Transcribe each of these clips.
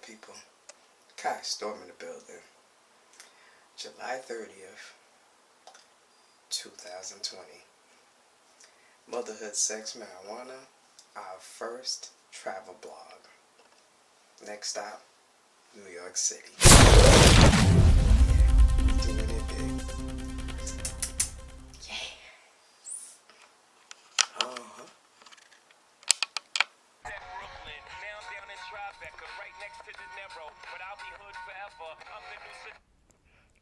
people? Kai Storm in the building. July 30th, 2020. Motherhood, Sex, Marijuana, our first travel blog. Next stop, New York City. Doing it big.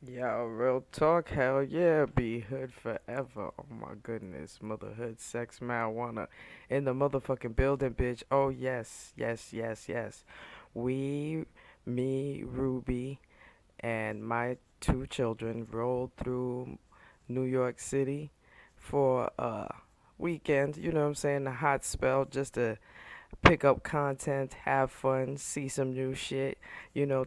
Yeah, real talk, hell yeah, be hood forever. Oh my goodness, motherhood, sex, marijuana in the motherfucking building, bitch. Oh yes, yes, yes, yes. Me, Ruby, and my two children rolled through New York City for a weekend, you know what I'm saying, a hot spell just to pick up content, have fun, see some new shit,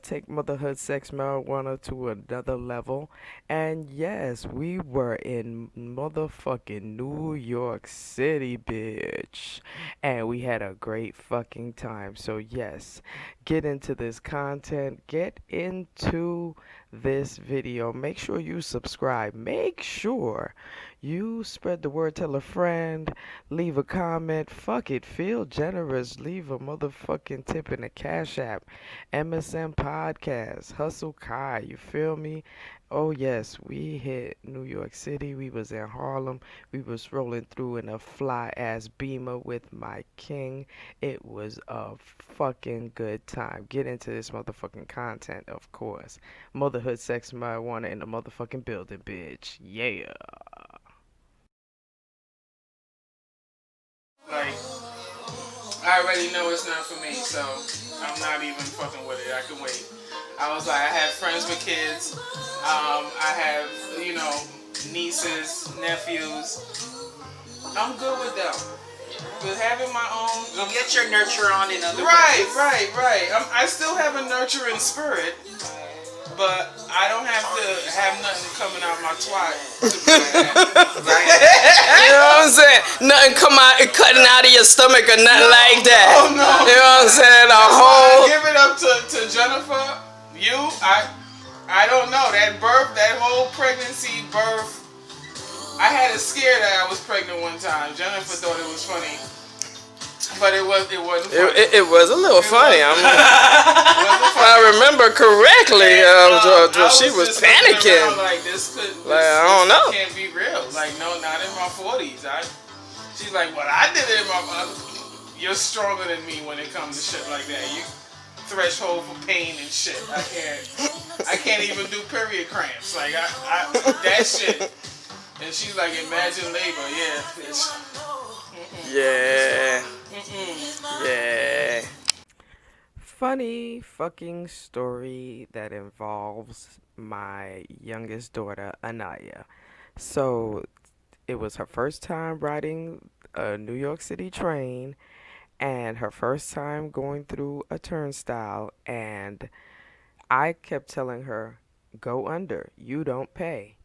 take motherhood, sex, marijuana to another level. And yes, we were in motherfucking New York City, bitch. And we had a great fucking time. So, yes, get into this content, get into this video. Make sure you subscribe. Make sure you spread the word, tell a friend, leave a comment. Fuck it, feel generous. Leave a motherfucking tip in the Cash App. MSM Podcast, Hustle Kai, you feel me? Oh yes, we hit New York City. We was in Harlem. We was rolling through in a fly ass Beamer with my king. It was a fucking good time. Get into this motherfucking content, of course. Motherhood, sex, marijuana in the motherfucking building, bitch. Yeah. Like, I already know it's not for me, so I'm not even fucking with it. I can wait. I was like, I have friends with kids. I have, nieces, nephews. I'm good with them. But having my own... You get your nurture on in other ways. Right. I still have a nurturing spirit. But I don't have to have nothing coming out my twat. You know what I'm saying? Nothing cutting out of your stomach or nothing like that. Oh no. You know what I'm saying? I give it up to Jennifer. I don't know. That whole pregnancy birth. I had it scared that I was pregnant one time. Jennifer thought it was funny. But it wasn't funny. It was a little funny. If I remember correctly, she was panicking. I don't know. Can't be real. Like, no, not in my 40s. She's like, well, I did it in my... You're stronger than me when it comes to shit like that. You threshold for pain and shit. I can't even do period cramps. Like, that shit. And she's like, imagine labor. Yeah, bitch. Yeah. Yeah. Funny fucking story that involves my youngest daughter, Anaya. So, it was her first time riding a New York City train and her first time going through a turnstile, and I kept telling her, go under, you don't pay.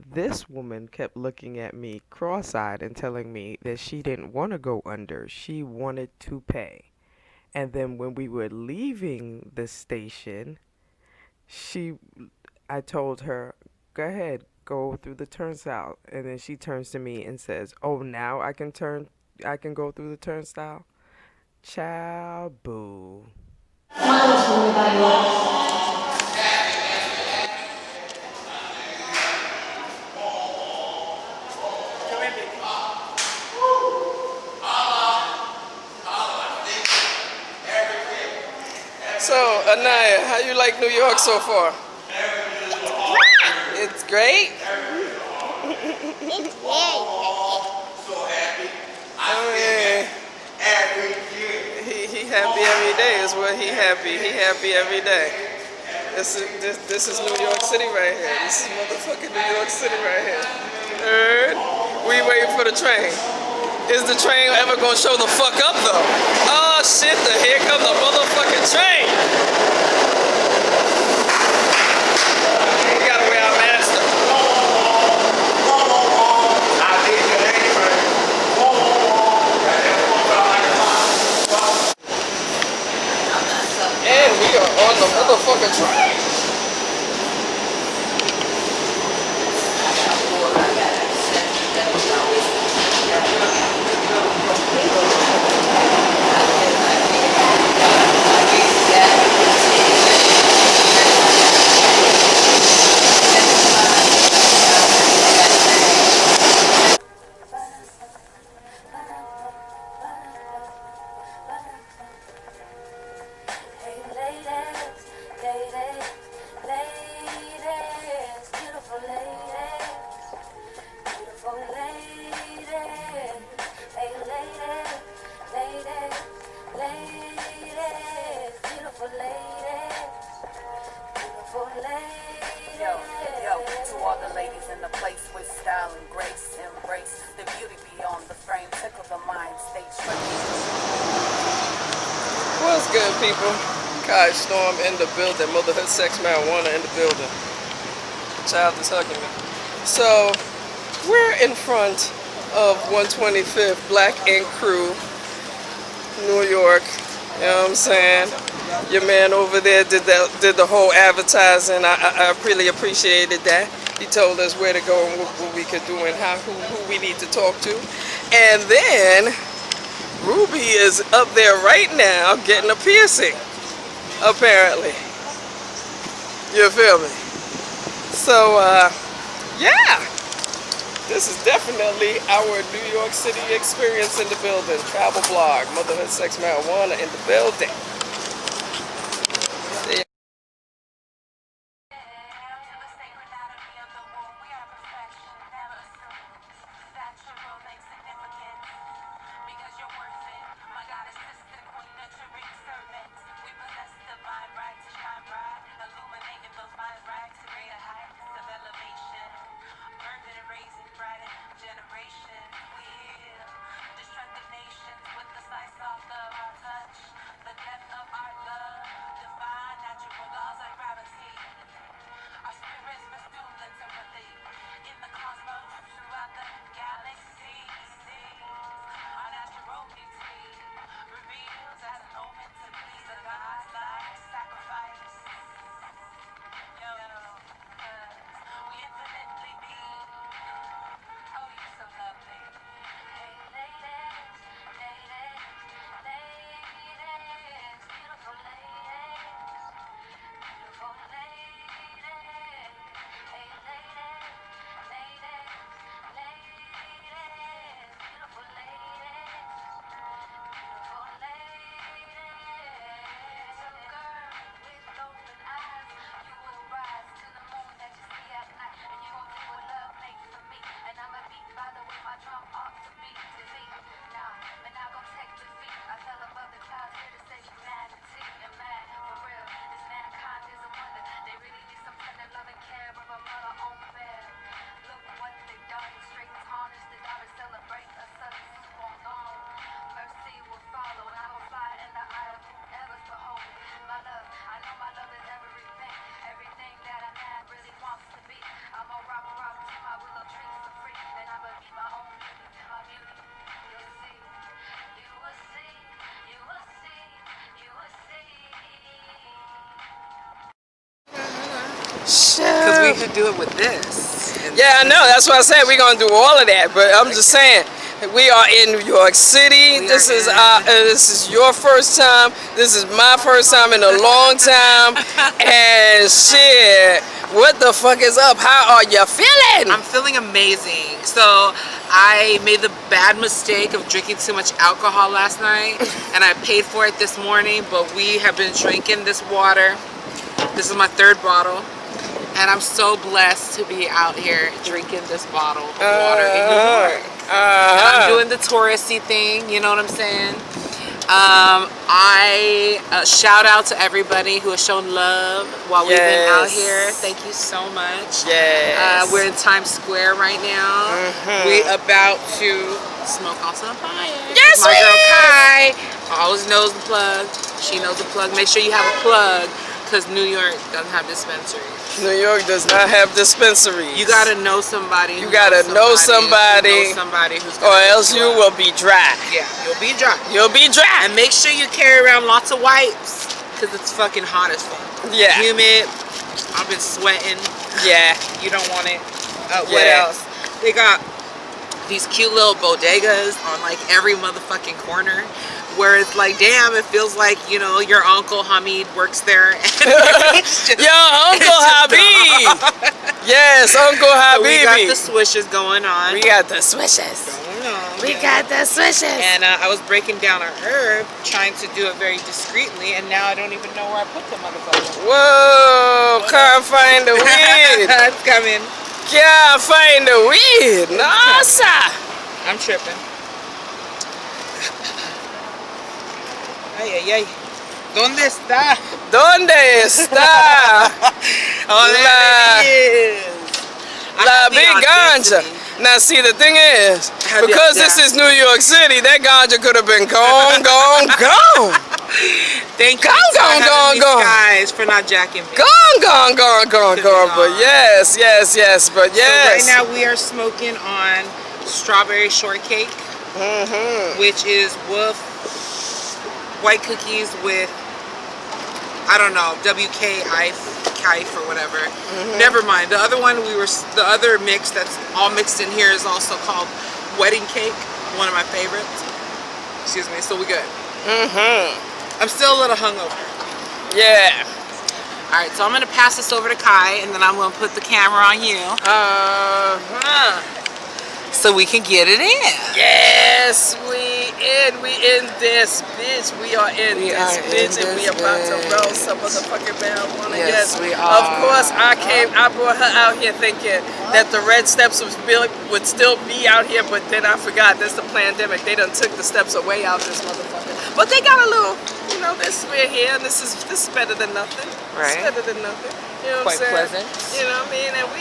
This woman kept looking at me cross-eyed and telling me that she didn't want to go under. She wanted to pay. And then when we were leaving the station, I told her, go ahead, go through the turnstile. And then she turns to me and says, oh, now I can go through the turnstile? Child, boo. So, Anaya, how you like New York so far? It's great? It's great. He happy every day is what he happy. He happy every day. This is New York City right here. This is motherfucking New York City right here. Heard? We waiting for the train. Is the train ever gonna show the fuck up though? Oh shit, here comes the motherfucking train. We gotta wear our mask though. And we are What's good, people? Kai Storm in the building. Motherhood, sex, marijuana in the building. The child is hugging me. So, we're in front of 125th Black Ink Crew, New York. You know what I'm saying? Your man over there did the whole advertising. I really appreciated that. He told us where to go and what we could do and who we need to talk to. And then Ruby is up there right now getting a piercing, apparently. You feel me? So, yeah. This is definitely our New York City experience in the building. Travel blog, motherhood, sex, marijuana in the building. Because we should do it with this. Yeah, I know. That's what I said. We're going to do all of that. But I'm just saying, we are in New York City. This is your first time. This is my first time in a long time. And shit, what the fuck is up? How are you feeling? I'm feeling amazing. So I made the bad mistake of drinking too much alcohol last night. And I paid for it this morning. But we have been drinking this water. This is my third bottle. And I'm so blessed to be out here drinking this bottle of water in New York. And I'm doing the touristy thing, you know what I'm saying? I shout out to everybody who has shown love while we've been out here. Thank you so much. Yes. We're in Times Square right now. We're about to smoke on some fire. Yes, my girl Kai always knows the plug. She knows the plug. Make sure you have a plug because New York doesn't have dispensaries. New York does not have dispensaries. You gotta know somebody. You gotta know somebody. Who's or else you will be dry. Yeah, you'll be dry. You'll be dry. And make sure you carry around lots of wipes because it's fucking hot as fuck. Yeah. Humid. I've been sweating. Yeah. You don't want it. What else? They got these cute little bodegas on like every motherfucking corner. Where it's like, damn, it feels like, you know, your Uncle Hamid works there. Yo, Uncle Habib! Yes, Uncle Habib. So we got the swishes going on. We got the swishes. We got the swishes. And I was breaking down a herb, trying to do it very discreetly, and now I don't even know where I put the motherfucker. Whoa, can't find the weed. It's coming. Can't find the weed. No, sir. I'm tripping. Ay, ay, ay. ¿Dónde está? ¿Dónde está? Oh, there it is. La big ganja. Now see, the thing is, Have you- because this yeah. is New York City, that ganja could have been gone, gone, gone. Thank you Gone, for gone, having gone, these gone. guys for not jacking me. Gone, gone, gone, gone, Could be gone. But gone. yes, yes, yes, but So right yes. now we are smoking on strawberry shortcake, which is with white cookies with, I don't know, WK Kife or whatever. Never mind. The other one the other mix that's all mixed in here is also called wedding cake, one of my favorites. Excuse me. So we good. I'm still a little hungover. Yeah. All right, so I'm gonna pass this over to Kai, and then I'm gonna put the camera on you, so we can get it in. Yes, we in this bitch. We are in this bitch, and we about to roll some motherfucking marijuana. Yes, we Of are. course, I brought her out here thinking that the red steps would still be out here, but then I forgot. This the pandemic. They done took the steps away out this motherfucker. But they got a little, we're here, and this is better than nothing. Right. It's better than nothing. You know what Quite I'm saying? pleasant. You know what I mean? And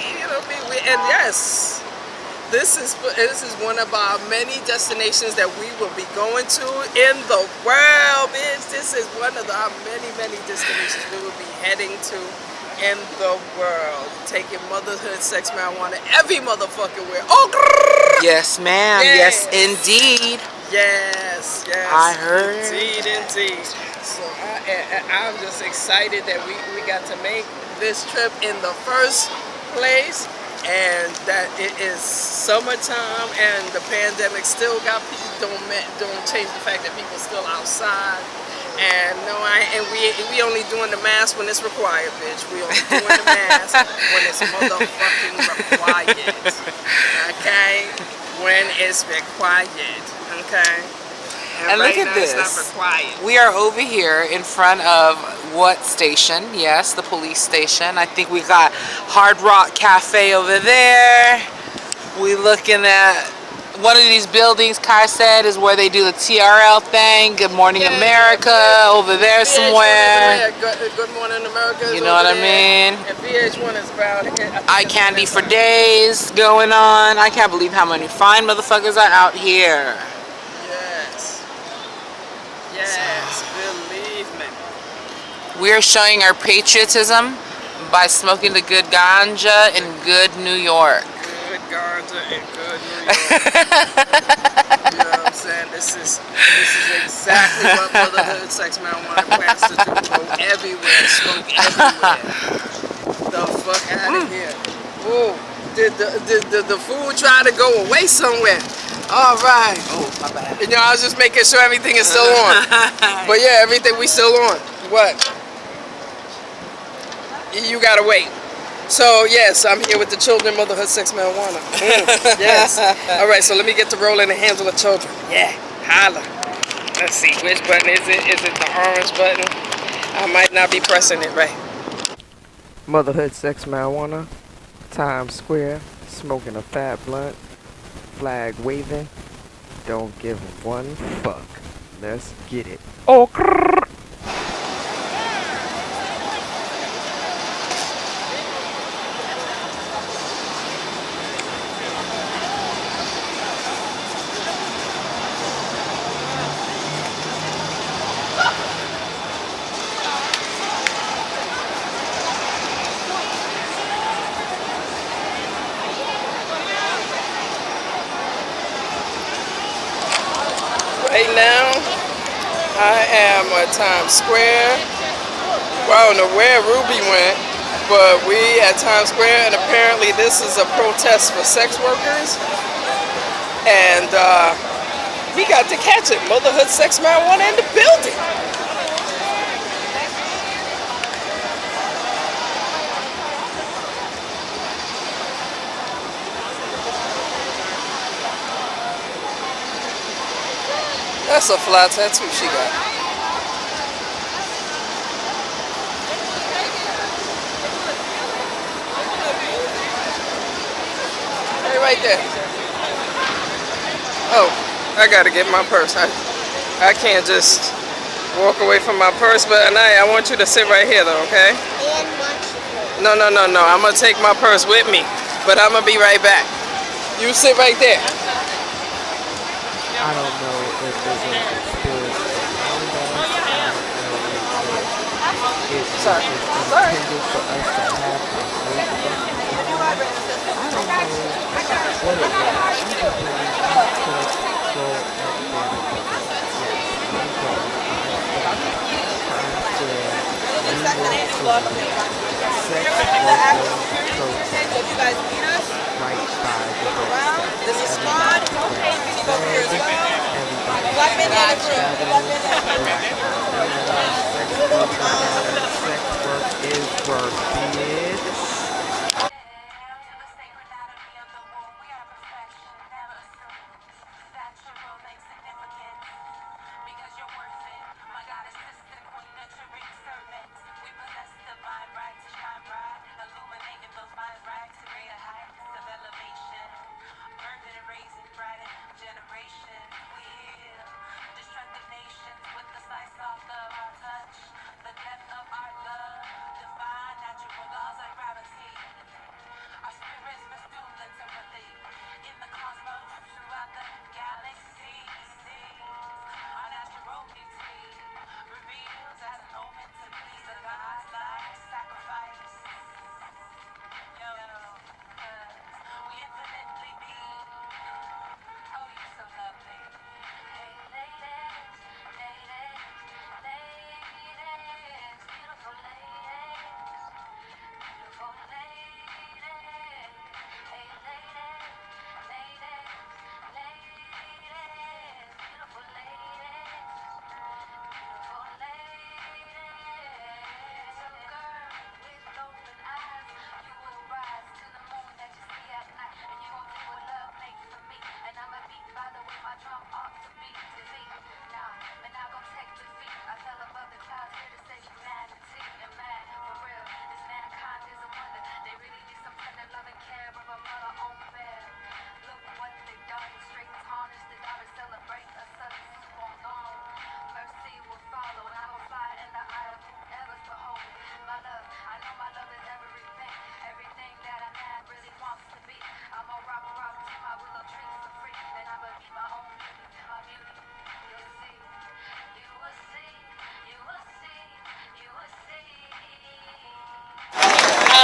and yes. This is one of our many destinations that we will be going to in the world, bitch. This is one of our many destinations we will be heading to in the world. Taking motherhood, sex, marijuana, every motherfucking where. Oh, grrr! Yes, ma'am. Yes, indeed. Yes. I heard. Indeed. So I'm just excited that we got to make this trip in the first place. And that it is summertime, and the pandemic still got people. Don't change the fact that people still outside. And we only doing the mask when it's required, bitch. We only doing the mask when it's motherfucking required. Okay, when it's required. Okay. And look right at now, it's this. not required. We are over here in front of what station? Yes, the police station. I think we got Hard Rock Cafe over there. We looking at one of these buildings, Kai said, is where they do the TRL thing. Good Morning America over there somewhere. Good Morning America. You know what I mean? And VH1 is around here. Eye candy for days going on. I can't believe how many fine motherfuckers are out here. Yes, believe me. We are showing our patriotism by smoking the good ganja in good New York. Good ganja and good New York. You know what I'm saying? This is exactly what motherhood, sex, marijuana plans to do. Go everywhere, smoke everywhere. The fuck out of here. Whoa. Did the food try to go away somewhere? All right. Oh, my bad. You know, I was just making sure everything is still on. But yeah, everything we still on. What? You gotta wait. So yes, I'm here with the children, motherhood, sex, marijuana. Yes. All right. So let me get to rolling and handle the children. Yeah. Holla. Let's see, which button is it? Is it the orange button? I might not be pressing it right. Motherhood, sex, marijuana. Times Square, smoking a fat blunt. Flag waving. Don't give one fuck. Let's get it. Oh, crrr. Right now, I am at Times Square. Well, I don't know where Ruby went, but we at Times Square, and apparently this is a protest for sex workers. And we got to catch it. Motherhood, sex, marijuana in the building. That's a fly tattoo she got. Hey, right there. Oh, I gotta get my purse. I can't just walk away from my purse, but Anaya, I want you to sit right here though, okay? No. I'm gonna take my purse with me, but I'm gonna be right back. You sit right there. I don't know if it was a spirit around us. I don't know if it was intended for us to have a great fucking time. I don't know what it was. I just believe we could go up there together. Yes, I'm going. Sex worker protest right by the doorstep. This is squad. Okay, you go here as well. Black men in the group. Sex work is work, bitch.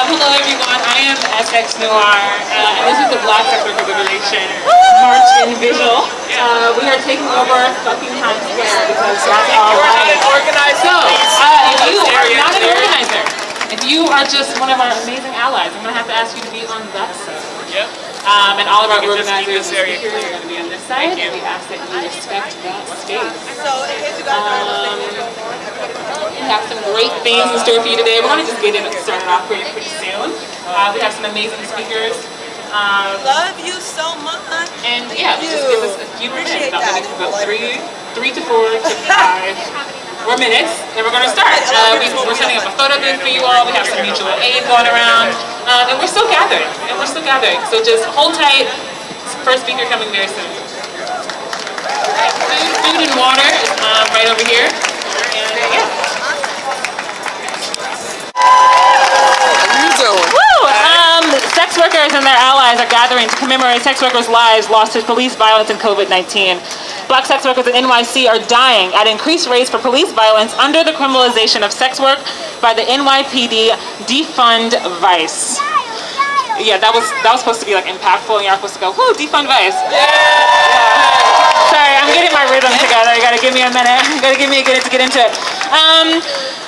Hello everyone, I am SX Noir, and this is the Black Sex Worker Liberation March in Visual. We are taking over fucking Times Square because that's all right. So, if you are not an organizer, if you are just one of our amazing allies, I'm going to have to ask you to be on that side. Yep. And all of our organizers and speakers are going to be on this side, and we ask that you respect that space. So, in case you guys don't understand what's going on, everybody's We have some great things in store for you today. We're going to just get it started off pretty soon. We have some amazing speakers. love you so much. And yeah, just give us a few minutes. Appreciate About that. three to 4 to 5 more minutes, and we're going to start. We're setting up a photo booth for you all. We have some mutual aid going around. And we're still gathering. So just hold tight. First speaker coming very soon. Food and water is right over here. And yeah. What are you doing? Woo! Sex workers and their allies are gathering to commemorate sex workers' lives lost to police violence in COVID-19. Black sex workers in NYC are dying at increased rates for police violence under the criminalization of sex work by the NYPD Defund Vice. Yeah, that was supposed to be like impactful, and y'all supposed to go, whoo, Defund Vice. Yeah! Sorry, I'm getting my rhythm together. You gotta give me a minute. You gotta give me a minute to get into it.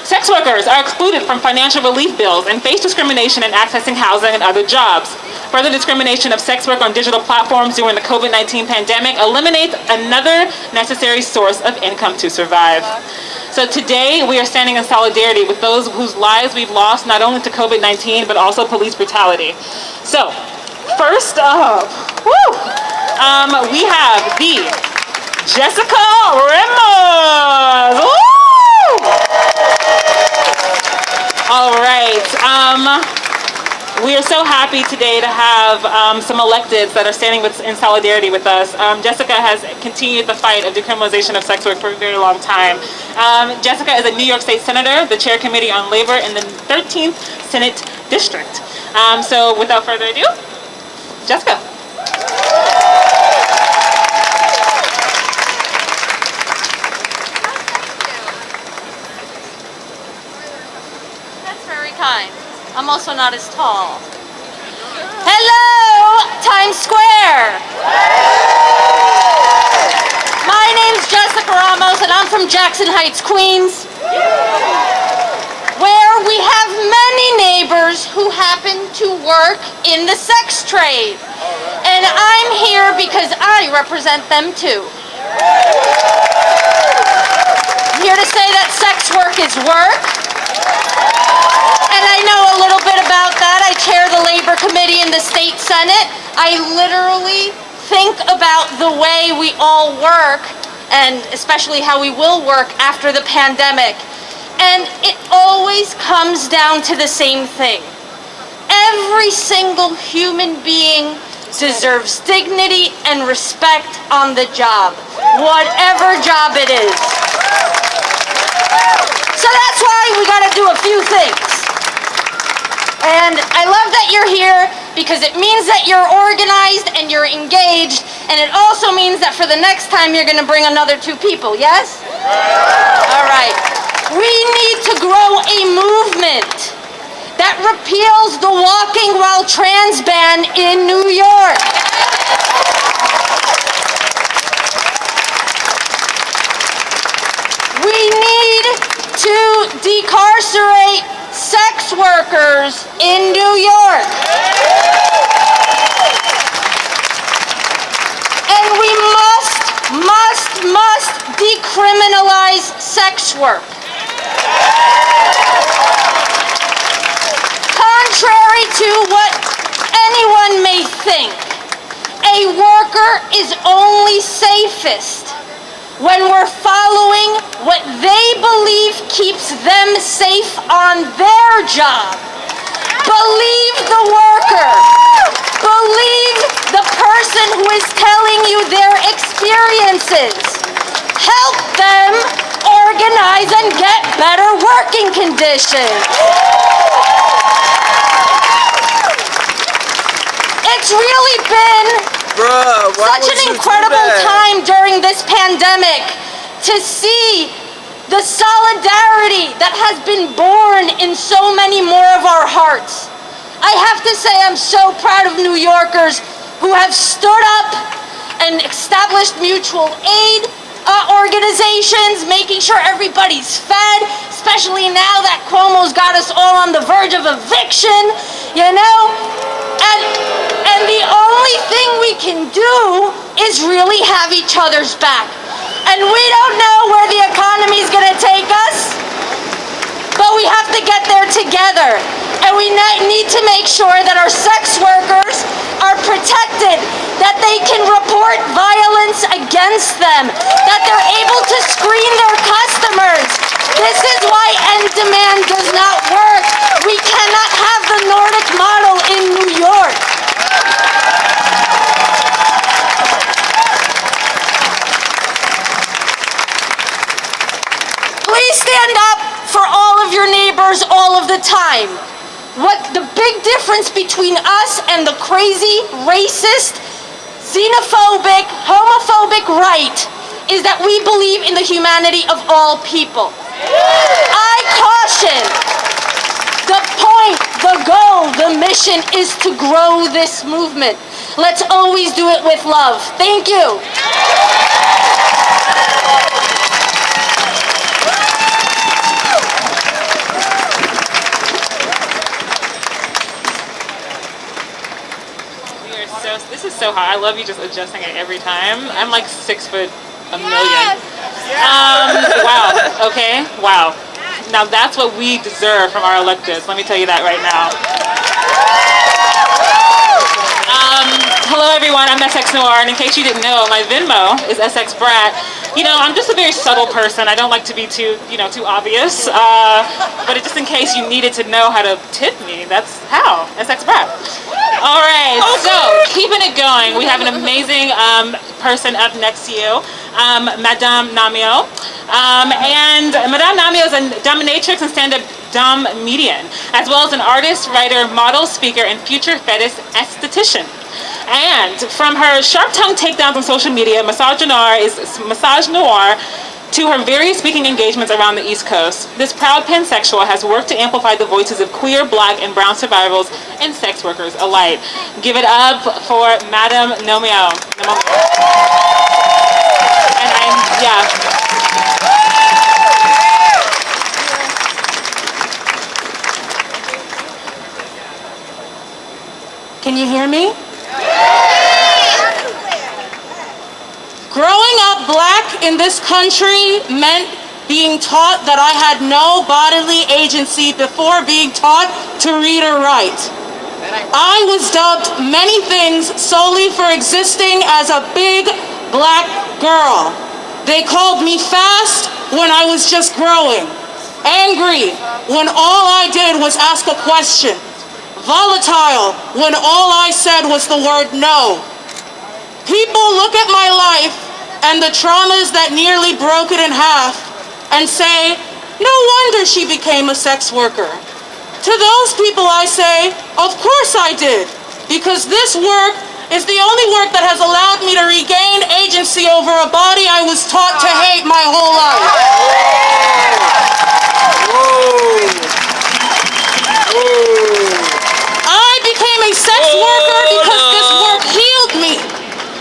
Sex workers are excluded from financial relief bills and face discrimination in accessing housing and other jobs. Further discrimination of sex work on digital platforms during the COVID-19 pandemic eliminates another necessary source of income to survive. So today we are standing in solidarity with those whose lives we've lost not only to COVID-19 but also police brutality. So first up, we have the Jessica Ramos. Woo! All right. We are so happy today to have some electeds that are standing in solidarity with us. Jessica has continued the fight of decriminalization of sex work for a very long time. Jessica is a New York State Senator, the Chair Committee on Labor in the 13th Senate District. So without further ado, Jessica. I'm also not as tall. Hello, Times Square. My name's Jessica Ramos, and I'm from Jackson Heights, Queens, where we have many neighbors who happen to work in the sex trade. And I'm here because I represent them too. I'm here to say that sex work is work. And I know a little bit about that. I chair the Labor Committee in the State Senate. I literally think about the way we all work, and especially how we will work after the pandemic. And it always comes down to the same thing. Every single human being deserves dignity and respect on the job, whatever job it is. So that's why we gotta do a few things. And I love that you're here because it means that you're organized and you're engaged, and it also means that for the next time you're gonna bring another 2 people, yes? All right. We need to grow a movement that repeals the walking while trans ban in New York. We need to decarcerate sex workers in New York. And we must decriminalize sex work. Contrary to what anyone may think, a worker is only safest when we're following what they believe keeps them safe on their job. Believe the worker. Believe the person who is telling you their experiences. Help them organize and get better working conditions. It's really been such an incredible time during this pandemic to see the solidarity that has been born in so many more of our hearts. I have to say I'm so proud of New Yorkers who have stood up and established mutual aid organizations, making sure everybody's fed, especially now that Cuomo's got us all on the verge of eviction, you know? And the only thing we can do is really have each other's back. And we don't know where the economy's gonna take us, but we have to get there together. And we need to make sure that our sex workers are protected, that they can report violence against them, that they're able to screen their customers. This is why end demand does not work. We cannot have the Nordic model in New York. Please stand up for all of your neighbors all of the time. What the big difference between us and the crazy, racist, xenophobic, homophobic right is that we believe in the humanity of all people. I caution, the point, the goal, the mission is to grow this movement. Let's always do it with love. Thank you. This is so hot. I love you just adjusting it every time. I'm like 6 foot a million. Wow. Okay. Wow. Now that's what we deserve from our electeds. Let me tell you that right now. Hello everyone, I'm SX Noir, and in case you didn't know, my Venmo is SX Brat. You know, I'm just a very subtle person. I don't like to be too obvious. But just in case you needed to know how to tip me, that's how, SX Brat. All right, so keeping it going, we have an amazing person up next to you, Madame Namio. And Madame Namio is a dominatrix and stand-up dom median, as well as an artist, writer, model, speaker, and future fetish esthetician. And from her sharp-tongued takedowns on social media, Massage Noir To her various speaking engagements around the East Coast, this proud pansexual has worked to amplify the voices of queer, black, and brown survivors and sex workers alike. Give it up for Madam Nomeo. And Can you hear me? Growing up black in this country meant being taught that I had no bodily agency before being taught to read or write. I was dubbed many things solely for existing as a big black girl. They called me fast when I was just growing, angry when all I did was ask a question, volatile when all I said was the word no. People look at my life and the traumas that nearly broke it in half and say, no wonder she became a sex worker. To those people I say, of course I did, because this work is the only work that has allowed me to regain agency over a body I was taught to hate my whole life. I became a sex worker because this work healed me.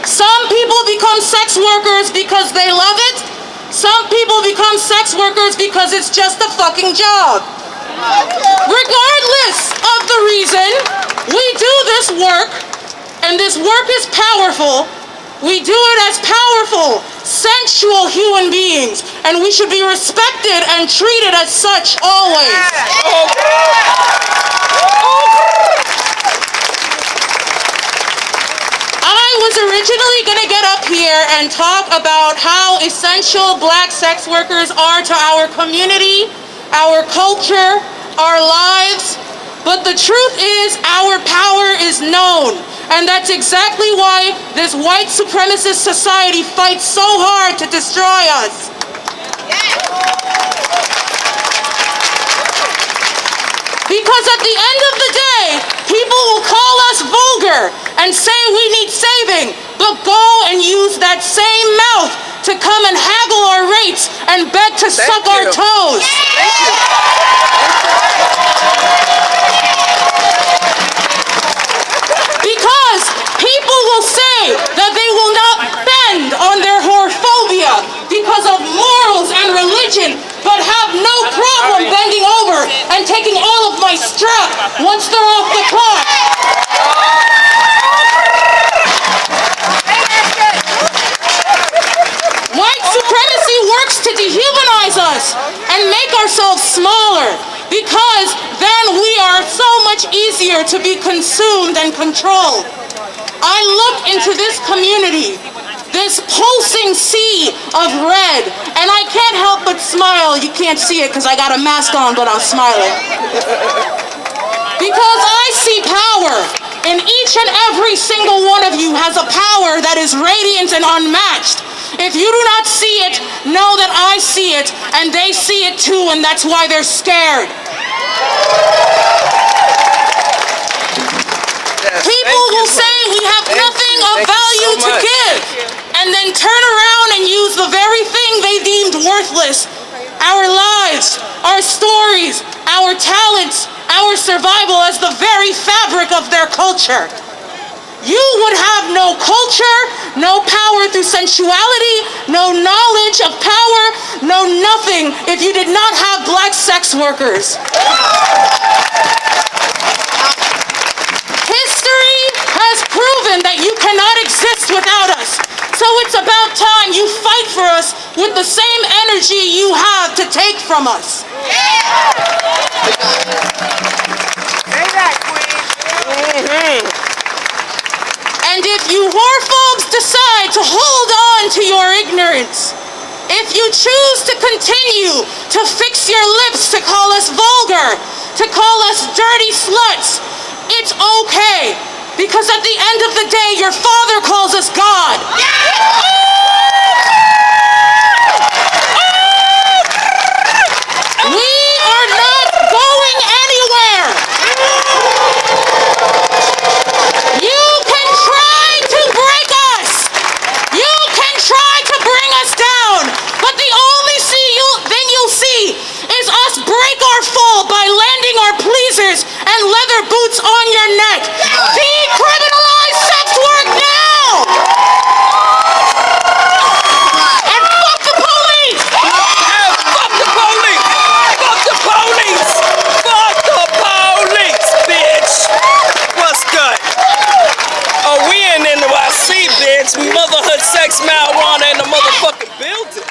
Some people become sex workers because they love it. Some people become sex workers because it's just a fucking job. Regardless of the reason, we do this work, and this work is powerful. We do it as powerful, sensual human beings, and we should be respected and treated as such always. I was originally going to get up here and talk about how essential black sex workers are to our community, our culture, our lives, but the truth is our power is known, and that's exactly why this white supremacist society fights so hard to destroy us. Because at the end of the day, people will call us vulgar and say we need saving, but go and use that same mouth to come and haggle our rates and beg to suck our toes. Because people will say that they will not bend on their whorephobia because of morals and religion, but have no problem bending over and taking all of my strap once they're off the clock. White supremacy works to dehumanize us and make ourselves smaller, because then we are so much easier to be consumed and controlled. I look into this community, this pulsing sea of red, and I can't help but smile. You can't see it because I got a mask on, but I'm smiling. Because I see power, and each and every single one of you has a power that is radiant and unmatched. If you do not see it, know that I see it, and they see it too, and that's why they're scared. People will say we have nothing of value to give, and then turn around and use the very thing they deemed worthless. Our lives, our stories, our talents, our survival as the very fabric of their culture. You would have no culture, no power through sensuality, no knowledge of power, no nothing if you did not have black sex workers. History has proven that you cannot exist without us. So it's about time you fight for us with the same energy you have to take from us. Say that, Queen. And if you whorephobes decide to hold on to your ignorance, if you choose to continue to fix your lips to call us vulgar, to call us dirty sluts, it's okay, because at the end of the day, your father calls us God. We are not going anywhere. You can try to break us. You can try to bring us down, but the only your boots on your neck. Decriminalize sex work now. And fuck the police. And fuck the police. Fuck the police. Fuck the police, bitch. What's good? Oh, we in NYC, bitch. Motherhood, sex, marijuana in the motherfucking building.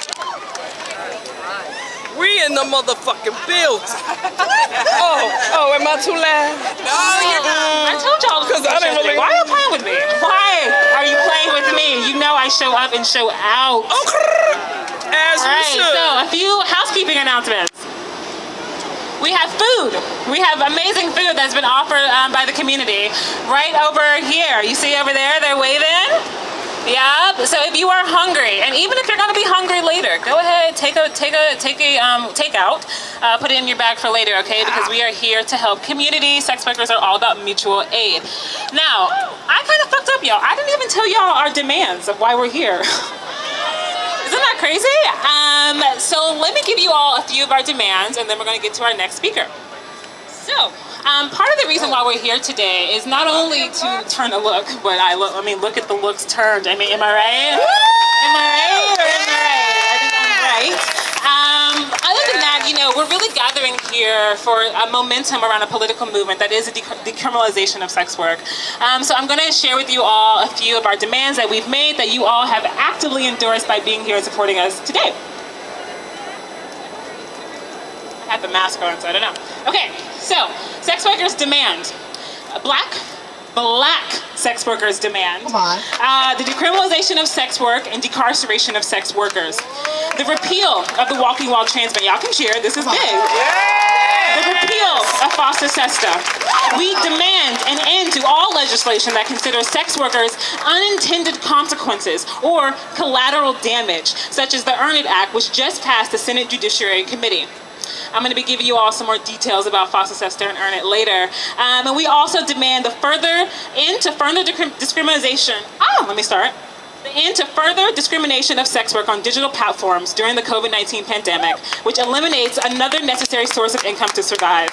We in the motherfucking building. Oh, am I too loud? No, you're not. I told y'all. Because I didn't really. Why are you playing with me? Why are you playing with me? You know I show up and show out. As All you right, should. so a few housekeeping announcements. We have food. We have amazing food that's been offered by the community right over here. You see over there, they're waving. Yeah. So if you are hungry, and even if you're gonna be hungry later, go ahead, take a takeout, put it in your bag for later, okay? Because we are here to help community. Sex workers are all about mutual aid. Now, I kind of fucked up, y'all. I didn't even tell y'all our demands of why we're here. Isn't that crazy? So let me give you all a few of our demands, and then we're going to get to our next speaker. So, part of the reason why we're here today is not only to turn a look, but look at the looks turned. I mean, am I right? Am I right or am I right? I think I'm right. Other than that, we're really gathering here for a momentum around a political movement that is a decriminalization of sex work. So I'm going to share with you all a few of our demands that we've made that you all have actively endorsed by being here and supporting us today. I had the mask on, so I don't know. Okay, so sex workers demand black sex workers demand the decriminalization of sex work and decarceration of sex workers. The repeal of the walking while trans men. Y'all can cheer, this is big. The repeal of FOSTA SESTA. We demand an end to all legislation that considers sex workers unintended consequences or collateral damage, such as the Earn It Act, which just passed the Senate Judiciary Committee. I'm going to be giving you all some more details about FOSTA SESTA and Earn It later. And we also demand the end to further discrimination. The end to further discrimination of sex work on digital platforms during the COVID-19 pandemic, which eliminates another necessary source of income to survive.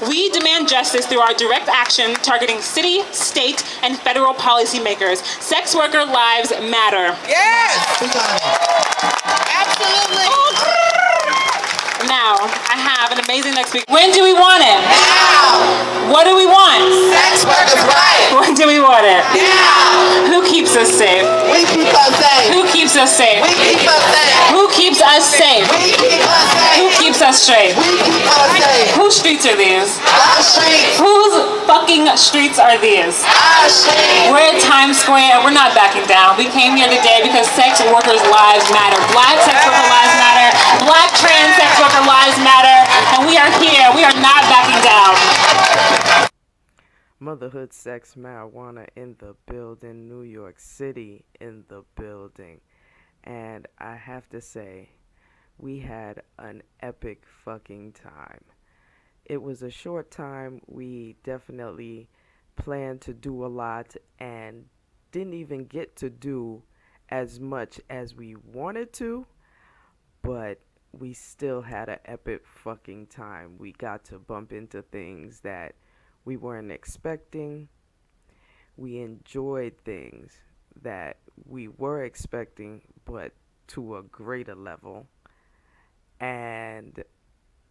We demand justice through our direct action targeting city, state, and federal policymakers. Sex worker lives matter. Yes! Absolutely! Now, I have an amazing next week. When do we want it? Now! What do we want? Sex workers' rights! When do we want it? Now! Who keeps us safe? We keep us safe! Who keeps us safe? We keep us safe! Who keeps us safe? We keep us safe! Who keeps us straight? We keep us safe! Whose streets are these? Our streets! Whose fucking streets are these? Our streets! We're at Times Square. We're not backing down. We came here today because sex workers' lives matter. Black sex worker lives matter. Black trans sex worker lives matter. And we are here. We are not backing down. Motherhood, sex, marijuana in the building. New York City in the building. And I have to say, we had an epic fucking time. It was a short time. We definitely planned to do a lot and didn't even get to do as much as we wanted to, but we still had an epic fucking time. We got to bump into things that we weren't expecting. We enjoyed things that we were expecting, but to a greater level. And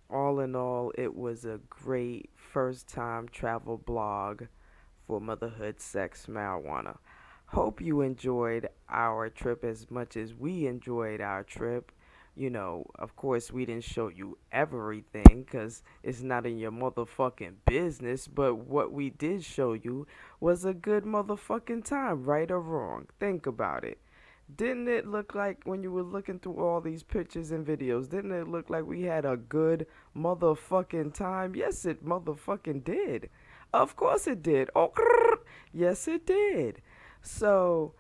all in all, it was a great first-time travel blog for Motherhood, Sex, Marijuana. Hope you enjoyed our trip as much as we enjoyed our trip. Of course, we didn't show you everything because it's not in your motherfucking business. But what we did show you was a good motherfucking time, right or wrong. Think about it. Didn't it look like, when you were looking through all these pictures and videos, didn't it look like we had a good motherfucking time? Yes, it motherfucking did. Of course it did. Oh, yes, it did. So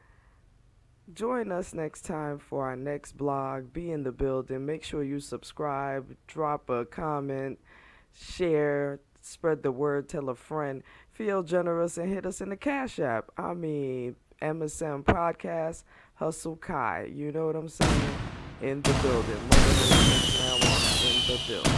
join us next time for our next blog. Be in the building. Make sure you subscribe, drop a comment, share, spread the word, tell a friend. Feel generous and hit us in the Cash App. MSM Podcast, Hustle Kai. You know what I'm saying? In the building. In the building.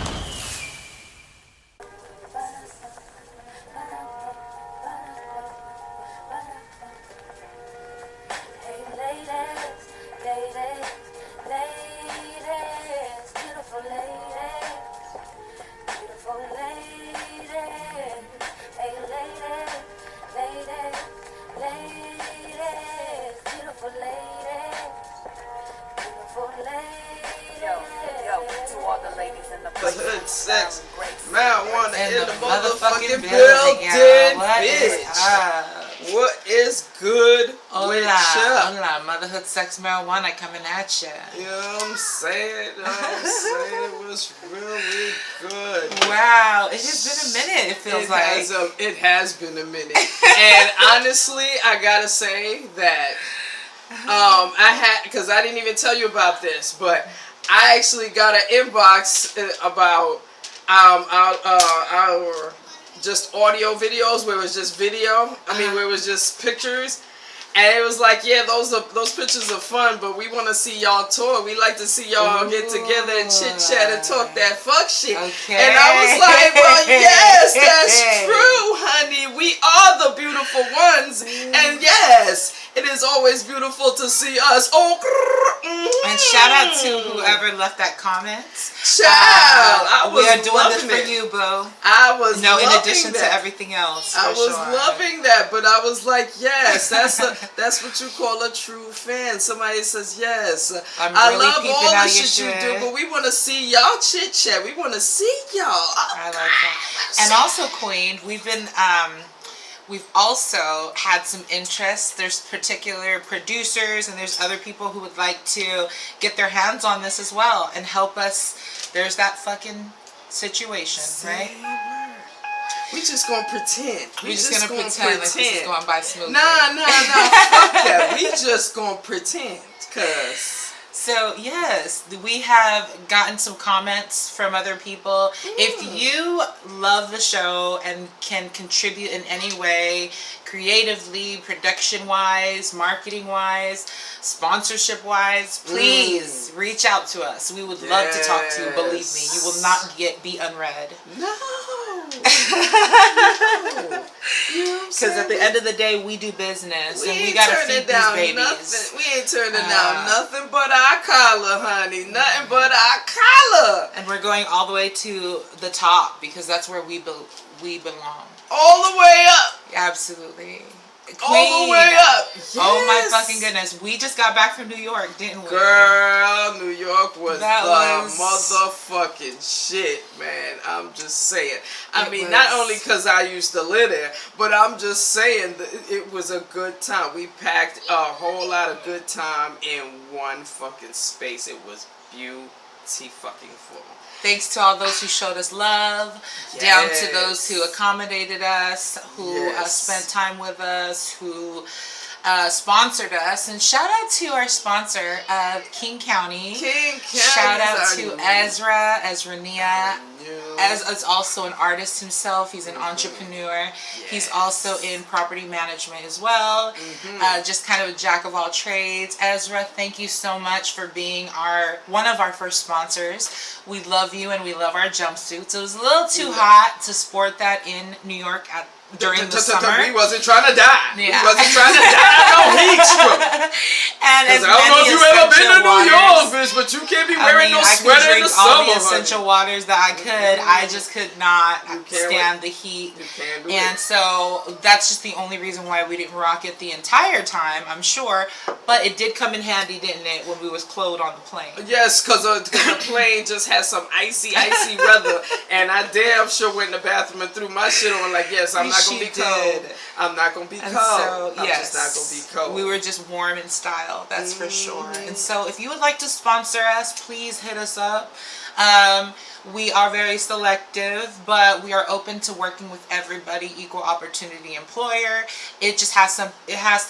The hood sex marijuana In in the the motherfucking motherfucking building, building, What is bitch. What is good with Hola, ya? hola, motherhood, sex, marijuana coming at ya. You know what I'm saying? It was really good. Wow, it has been a minute. It feels It has been a minute. And honestly, I gotta say that because I didn't even tell you about this, but I actually got an inbox about our just audio videos where it was just video. Where it was just pictures. And it was like, yeah, those pictures are fun, but we want to see y'all tour. We like to see y'all get together and chit chat and talk that fuck shit. Okay. And I was like, well, yes, that's true, honey. We are the beautiful ones, and yes, it is always beautiful to see us. And shout out to whoever left that comment. Child, we are doing this for you, boo. I was in addition to everything else. I was loving that, but I was like, yes, that's what you call a true fan. Somebody says, yes, I love all the shit you do, but we want to see y'all chit chat. We want to see y'all. I like that. And also, Queen, we've also had some interest. There's particular producers and there's other people who would like to get their hands on this as well and help us. There's that fucking situation, right? We just gonna pretend. We just gonna pretend like this is going by smoothly. Nah, fuck that. We just gonna pretend, cause. So yes, we have gotten some comments from other people. If you love the show and can contribute in any way, creatively, production-wise, marketing-wise, sponsorship-wise, please reach out to us. We would love to talk to you. Believe me, you will not be unread. No. Because at the end of the day, we do business and we gotta feed these babies. We ain't turning down nothing but our collar, honey. Nothing but our collar. And we're going all the way to the top because that's where we belong. All the way up. Absolutely. Queen. All the way up. Yes. Oh my fucking goodness. We just got back from New York, didn't we? Girl, New York was motherfucking shit, man. I'm just saying. Not only because I used to live there, but I'm just saying that it was a good time. We packed a whole lot of good time in one fucking space. It was beautiful. Thanks to all those who showed us love, down to those who accommodated us, who spent time with us, who sponsored us. And shout out to our sponsor, King County. Shout out to Ezra Nia. Ez is also an artist himself. He's an entrepreneur. He's also in property management as well. Just kind of a jack of all trades. Ezra, thank you so much for being one of our first sponsors. We love you and we love our jumpsuits. It was a little too hot to sport that in New York during the summer. We wasn't trying to die. We wasn't trying to die. No heat stroke. And as I don't know if you ever been to New York, bitch, but you can't be wearing no sweater in the summer. All the essential waters that I could. I just could not stand the heat. You can't do and so that's just the only reason why we didn't rock it the entire time, I'm sure. But it did come in handy, didn't it, when we was clothed on the plane? Yes, because the plane just had some icy weather, and I damn sure went in the bathroom and threw my shit on like, yes, I'm not going to be cold. I'm not going to be cold. So, I'm just not going to be cold. We were just warm in style, that's for sure. And so if you would like to sponsor us, please hit us up. We are very selective, but we are open to working with everybody, equal opportunity employer. It just has to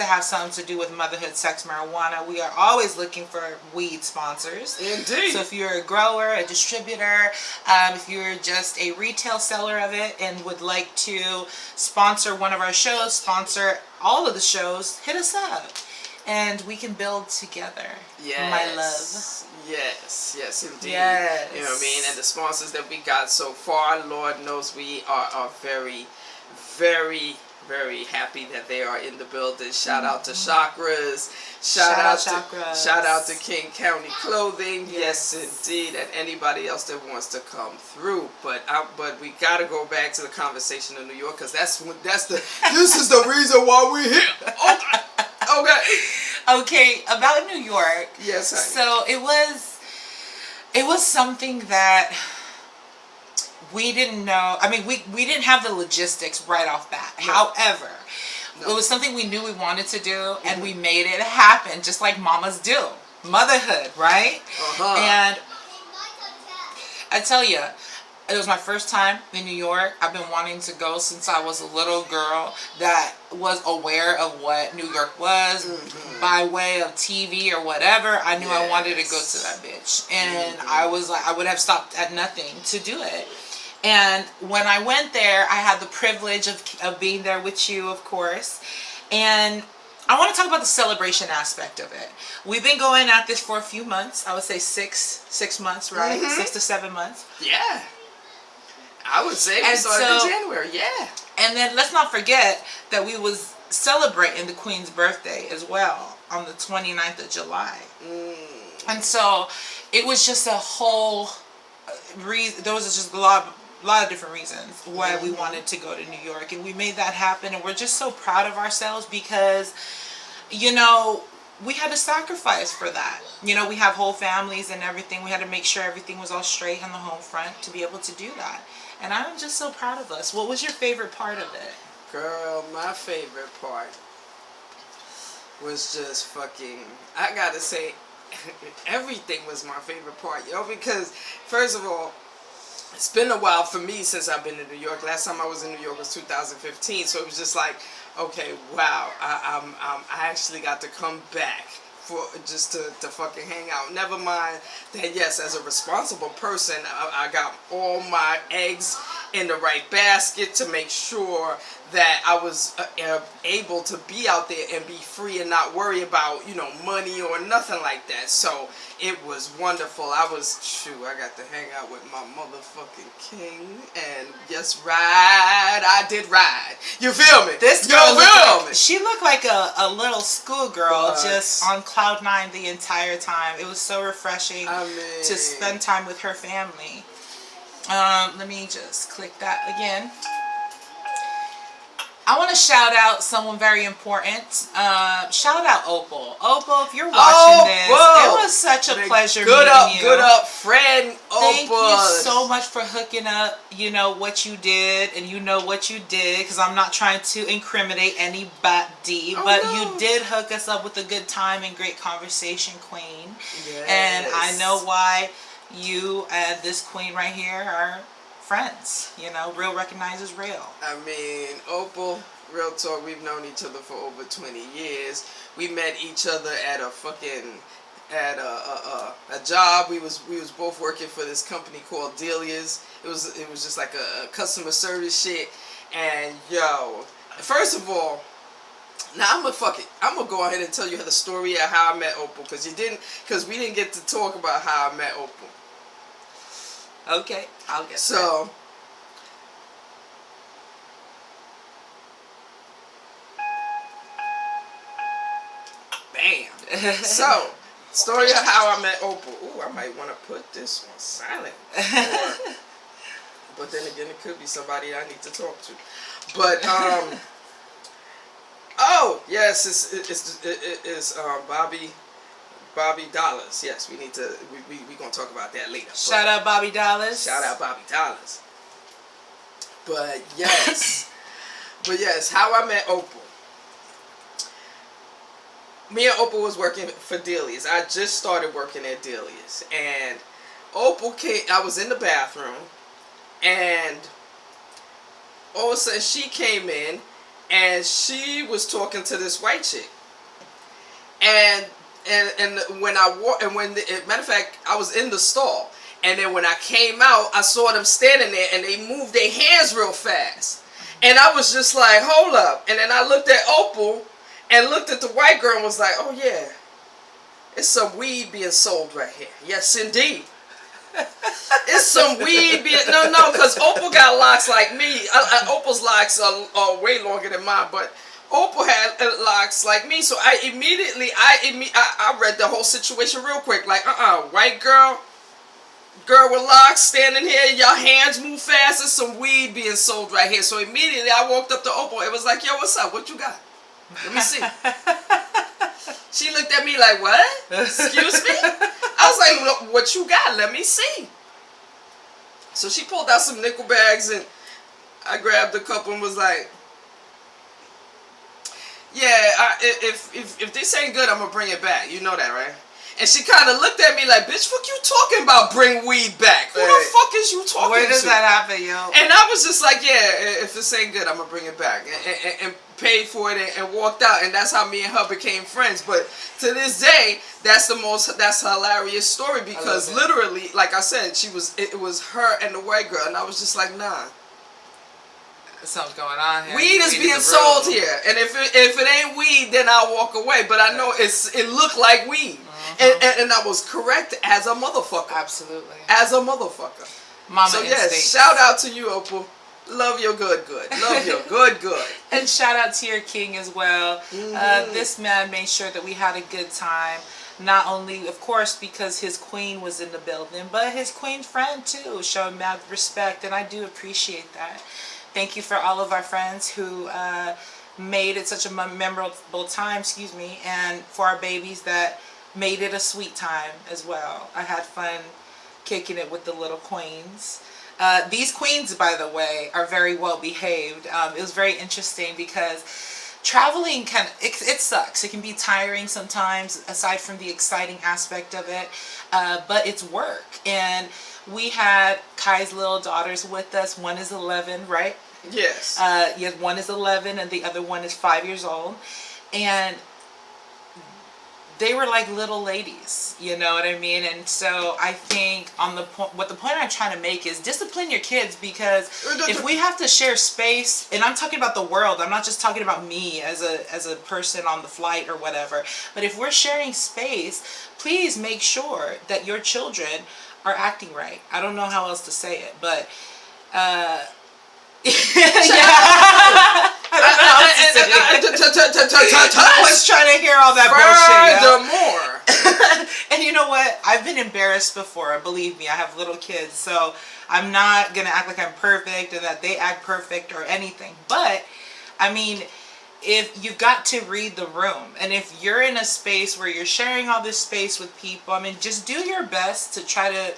have something to do with motherhood, sex, marijuana. We are always looking for weed sponsors. Indeed. So if you're a grower, a distributor, if you're just a retail seller of it and would like to sponsor one of our shows, sponsor all of the shows, hit us up. And we can build together, my love. Yes, indeed. Yes. You know what I mean? And the sponsors that we got so far, Lord knows we are very, very, very happy that they are in the building. Shout out to Chakras. Shout out to King County Clothing. Yes, indeed. And anybody else that wants to come through. But we gotta go back to the conversation in New York, because this is the reason why we're here. Okay, about New York. Yes, honey. So it was something that we didn't know. I mean, we didn't have the logistics right off bat. No. However, it was something we knew we wanted to do, and we made it happen, just like mamas do. Motherhood, right? And I tell you, it was my first time in New York. I've been wanting to go since I was a little girl that was aware of what New York was by way of TV or whatever. I knew I wanted to go to that bitch. And I was like, I would have stopped at nothing to do it. And when I went there, I had the privilege of being there with you, of course. And I want to talk about the celebration aspect of it. We've been going at this for a few months. I would say six months, right? 6 to 7 months. Yeah. I would say we started in January, yeah. And then let's not forget that we was celebrating the Queen's birthday as well on the 29th of July. And so it was just a whole reason. There was just a lot of different reasons why we wanted to go to New York, and we made that happen, and we're just so proud of ourselves because, you know, we had to sacrifice for that. You know, we have whole families and everything. We had to make sure everything was all straight on the home front to be able to do that. And I'm just so proud of us. What was your favorite part of it? Girl, my favorite part was just fucking, I gotta say, everything was my favorite part, yo, because first of all, it's been a while for me since I've been in New York. Last time I was in New York was 2015, so it was just like, okay, wow, I actually got to come back for just to fucking hang out. Never mind that, yes, as a responsible person, I got all my eggs in the right basket to make sure that I was able to be out there and be free and not worry about, you know, money or nothing like that. So it was wonderful. I got to hang out with my motherfucking king, and yes, I did ride. You feel me? This girl she looked like a little schoolgirl, just on cloud nine the entire time. It was so refreshing to spend time with her family. Let me just click that again. I want to shout out someone very important. Shout out Opal. Opal, if you're watching this, it was such a pleasure meeting you. Good up, friend Opal. Thank you so much for hooking up, you know, what you did, and you know what you did, because I'm not trying to incriminate anybody, but you did hook us up with a good time and great conversation, Queen. Yes. And I know why you and this queen right here are friends. You know, real recognizes real. I mean, Opal, real talk, we've known each other for over 20 years. We met each other at a job. We was both working for this company called Delia's. It was just like a customer service shit. And yo, first of all, now I'm gonna go ahead and tell you the story of how I met Opal, because we didn't get to talk about how I met Opal. Okay, I'll get so. Bam. So, story of how I met Opal. Ooh, I might want to put this on silent. But then again, it could be somebody I need to talk to. But oh yes, it's Bobby Dollars. Yes, we need to. We gonna talk about that later. Shout out Bobby Dollars. Shout out Bobby Dollars. But yes, how I met Opal. Me and Opal was working for Delia's. I just started working at Delia's, and Opal came. I was in the bathroom, and all of a sudden she came in, and she was talking to this white chick, and when matter of fact, I was in the stall, and then when I came out, I saw them standing there, and they moved their hands real fast, and I was just like, hold up, and then I looked at Opal, and looked at the white girl, and was like, oh yeah, it's some weed being sold right here. Yes, indeed. It's some weed being, no, because Opal got locks like me. Opal's locks are way longer than mine, but Opal had locks like me, so I immediately read the whole situation real quick. Like, white girl with locks standing here, your hands move fast, there's some weed being sold right here. So immediately I walked up to Opal. It was like, yo, what's up? What you got? Let me see. She looked at me like, what? Excuse me? I was like, what you got? Let me see. So she pulled out some nickel bags, and I grabbed a couple and was like, yeah, if this ain't good, I'm going to bring it back. You know that, right? And she kind of looked at me like, bitch, what you talking about, bring weed back? Who the fuck is you talking to? Where does that happen, yo? And I was just like, yeah, if this ain't good, I'm going to bring it back. And paid for it and walked out. And that's how me and her became friends. But to this day, that's a hilarious story because literally, like I said, it was her and the white girl. And I was just like, nah. Something's going on here. Weed is being sold here. And if it ain't weed, then I'll walk away. But I know it looked like weed. And I was correct as a motherfucker. Absolutely. As a motherfucker. Mama so instinct. yes, shout out to you, Opal. Love your good. Love your good. And shout out to your king as well. This man made sure that we had a good time. Not only, of course, because his queen was in the building, but his queen friend too showed mad respect, and I do appreciate that. Thank you for all of our friends who made it such a memorable time, and for our babies that made it a sweet time as well. I had fun kicking it with the little queens. These queens, by the way, are very well behaved. It was very interesting because traveling it sucks. It can be tiring sometimes, aside from the exciting aspect of it, but it's work. And we had Kai's little daughters with us. One is 11, right? Yes. Yes, one is 11 and the other one is 5 years old. And they were like little ladies, you know what I mean? And so I think what the point I'm trying to make is discipline your kids, because if we have to share space, and I'm talking about the world, I'm not just talking about me as a person on the flight or whatever, but if we're sharing space, please make sure that your children are acting right. I don't know how else to say it, but I was trying to hear all that bullshit. And you know what? I've been embarrassed before. Believe me, I have little kids, so I'm not gonna act like I'm perfect and that they act perfect or anything. But I mean, if you've got to read the room, and if you're in a space where you're sharing all this space with people, I mean, just do your best to try to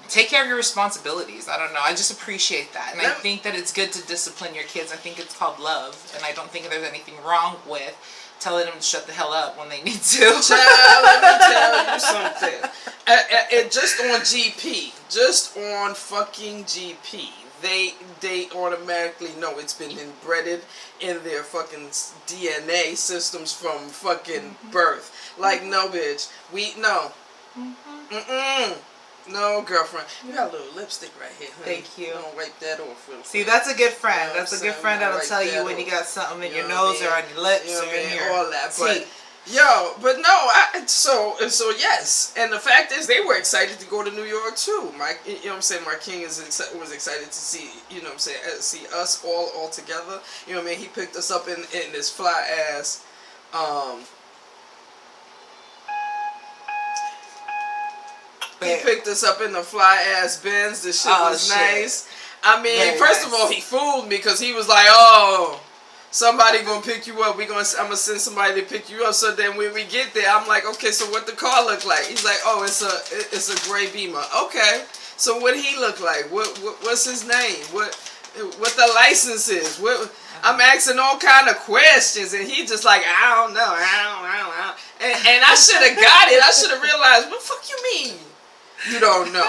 take care of your responsibilities. I don't know. I just appreciate that. And I think that it's good to discipline your kids. I think it's called love. And I don't think there's anything wrong with telling them to shut the hell up when they need to. Child, let me tell you something. Just on GP. Just on fucking GP. They automatically know it's been inbred in their fucking DNA systems from fucking birth. Like, no, bitch. No. No, girlfriend. You got a little lipstick right here, honey. Thank you. Don't wipe that off. See, that's a good friend. That's a good friend that'll tell you when you got something in your nose or on your lips or in your all that. But but no, so yes. And the fact is, they were excited to go to New York too. You know what I'm saying? My king was excited to see, you know what I'm saying, see us all together. You know what I mean? He picked us up in this fly ass. He picked us up in the fly ass Benz. The shit was nice. I mean, first of all, he fooled me because he was like, "Oh, somebody gonna pick you up. I'm gonna send somebody to pick you up." So then when we get there, I'm like, "Okay, so what the car look like?" He's like, "Oh, it's a gray Beamer." Okay, so what he look like? What's his name? What the license is? I'm asking all kind of questions, and he just like, "I don't know. And I should have got it. I should have realized. What the fuck you mean? You don't know.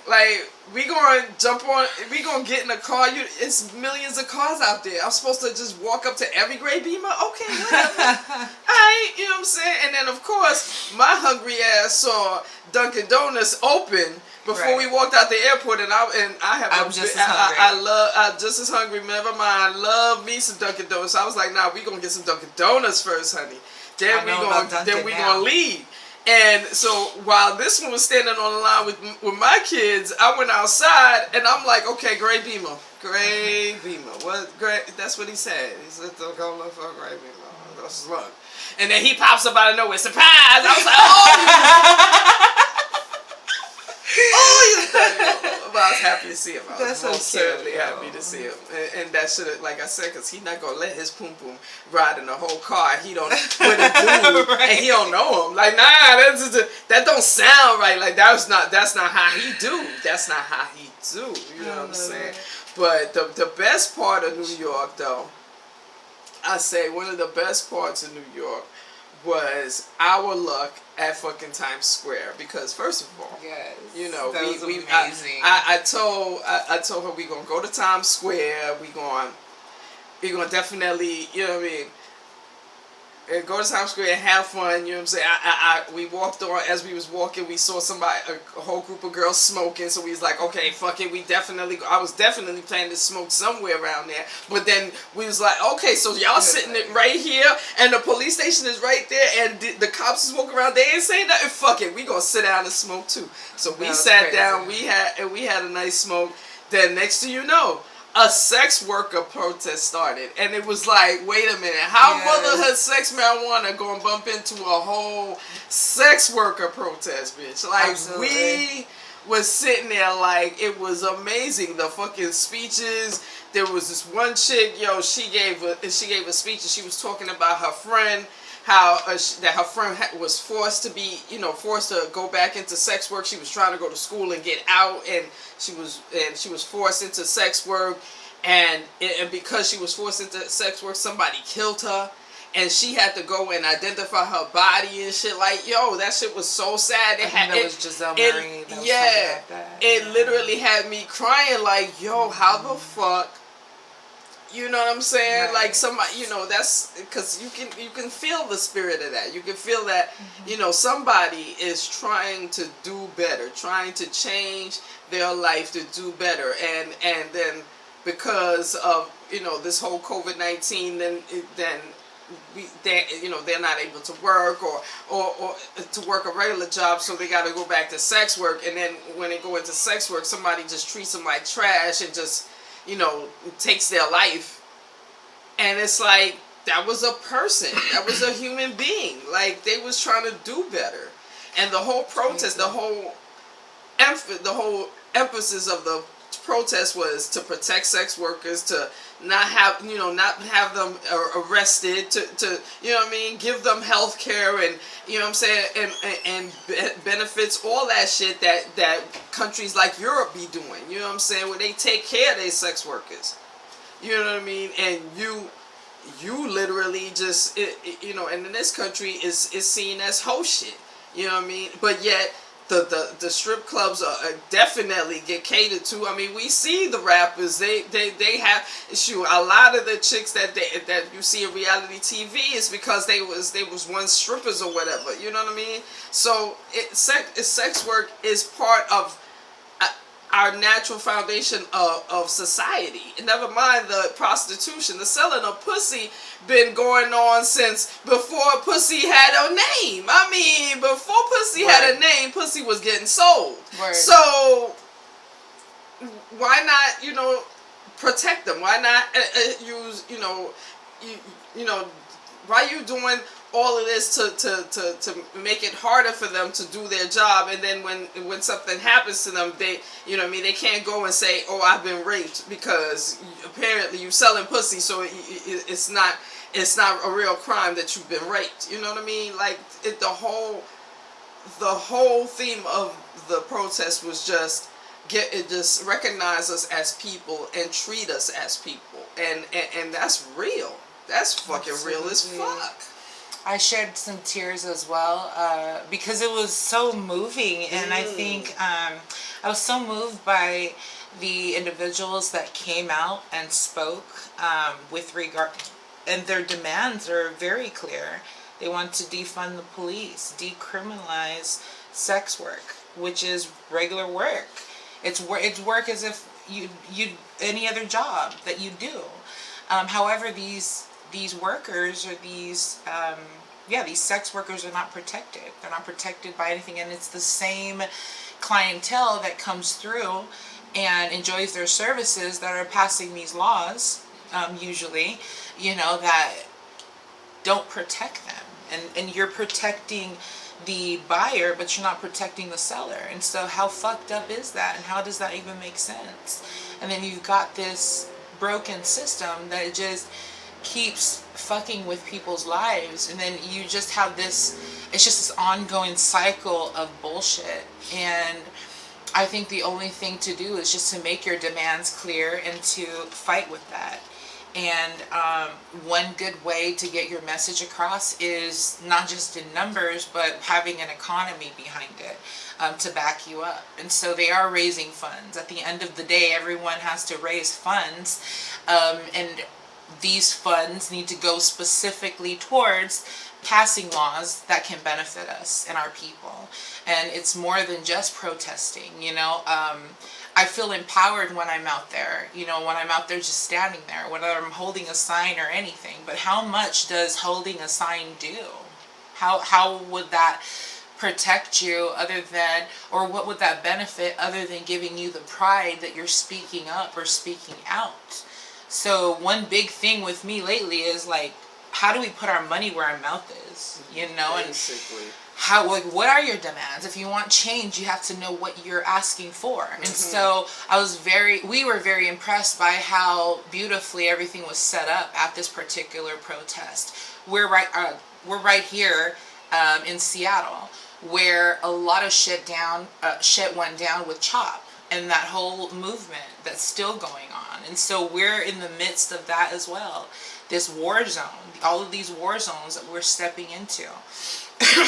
Like, we gonna jump on, we gonna get in a car. It's millions of cars out there. I'm supposed to just walk up to every gray Beamer? Okay, whatever. Alright, you know what I'm saying? And then, of course, my hungry ass saw Dunkin' Donuts open before we walked out the airport, and I'm just as hungry. Never mind, I love me some Dunkin' Donuts. So I was like, nah, we gonna get some Dunkin' Donuts first, honey. Then we gonna leave. And so while this one was standing on the line with my kids, I went outside and I'm like, okay, gray Beamer. What gray? That's what he said. He said, "Don't go look for a gray Beamer. That's look." And then he pops up out of nowhere, surprise! I was like, oh, you I was happy to see him. I That's was most so cute, certainly happy to see him. And that should have, like I said, because he's not gonna let his poom poom ride in the whole car. He don't with a dude, Right. and he don't know him. Like, nah, that don't sound right. Like that's not how he do. That's not how he do. You know what I'm saying? But the best part of New York, though, I say one of the best parts of New York was our luck at fucking Times Square, because first of all, Yes. you know, that was we amazing. I told her we gonna go to Times Square. We gonna definitely, you know what I mean, and go to Times Square and have fun. You know what I'm saying? We walked on, as we was walking, we saw somebody, a whole group of girls smoking. So we was like, okay, fuck it. I was definitely planning to smoke somewhere around there. But then we was like, okay, so y'all sitting it right here, and the police station is right there, and the cops is walking around. They ain't saying nothing. Fuck it, we gonna sit down and smoke too. So we sat down. We had a nice smoke. Then next thing you know, a sex worker protest started, and it was like, wait a minute, how motherhood sex marijuana gonna bump into a whole sex worker protest, bitch? Like, we was sitting there like, it was amazing. The fucking speeches. There was this one chick, yo, she gave a speech, and she was talking about her friend, how that her friend was forced to go back into sex work. She was trying to go to school and get out, and she was forced into sex work, and because she was forced into sex work, somebody killed her, and she had to go and identify her body and shit. Like, yo, that shit was so sad. That was Giselle Marie. It literally had me crying. Like, yo, how the fuck? You know what I'm saying? Right. Like, somebody, you know, that's because you can feel the spirit of that. You can feel that, you know, somebody is trying to do better, trying to change their life to do better, and then because of, you know, this whole COVID-19, then they're not able to work or to work a regular job, so they got to go back to sex work. And then when they go into sex work, somebody just treats them like trash and just, you know, takes their life. And it's like, that was a person. That was a human being. Like, they was trying to do better. And the whole protest, the whole emphasis of the protest was to protect sex workers, to not have them arrested, to you know what I mean, give them health care, and you know what I'm saying, and benefits, all that shit that countries like Europe be doing, you know what I'm saying, where they take care of their sex workers, you know what I mean. And you literally just, you know, and in this country is seen as hoe shit, you know what I mean. But yet the strip clubs definitely get catered to. I mean, we see the rappers, they have a lot of the chicks that you see in reality TV is because they was once strippers or whatever, you know what I mean. So sex work is part of our natural foundation of society. And never mind the prostitution, the selling of pussy been going on since before pussy had a name. I mean, before pussy had a name, pussy was getting sold. Right. So why not, you know, protect them? Why not use, you know, why are you doing all of this to make it harder for them to do their job? And then when something happens to them, they, you know what I mean, they can't go and say, oh, I've been raped, because apparently you selling pussy, so it's not a real crime that you've been raped. You know what I mean? Like, the whole theme of the protest was just just recognize us as people and treat us as people, and that's real. That's fucking real as fuck. I shed some tears as well because it was so moving, and I think I was so moved by the individuals that came out and spoke with regard, and their demands are very clear. They want to defund the police, decriminalize sex work, which is regular work. It's work as if you any other job that you do. However, these workers, or these sex workers, are not protected. They're not protected by anything, and it's the same clientele that comes through and enjoys their services that are passing these laws, usually, you know, that don't protect them. And you're protecting the buyer, but you're not protecting the seller. And so how fucked up is that? And how does that even make sense? And then you've got this broken system that just keeps fucking with people's lives, and then you just have this, it's just this ongoing cycle of bullshit. And I think the only thing to do is just to make your demands clear and to fight with that. And one good way to get your message across is not just in numbers, but having an economy behind it to back you up. And so they are raising funds. At the end of the day, everyone has to raise funds, and these funds need to go specifically towards passing laws that can benefit us and our people. And it's more than just protesting, you know. I feel empowered when I'm out there, you know, when I'm out there just standing there, whether I'm holding a sign or anything. But how much does holding a sign do? How would that protect you other than, or what would that benefit other than giving you the pride that you're speaking up or speaking out? So one big thing with me lately is like, how do we put our money where our mouth is, you know? Basically. And how, like, what are your demands? If you want change, you have to know what you're asking for. And so we were very impressed by how beautifully everything was set up at this particular protest. We're right here in Seattle, where a lot of shit went down with CHOP and that whole movement that's still going on. And so we're in the midst of that as well. This war zone, all of these war zones that we're stepping into.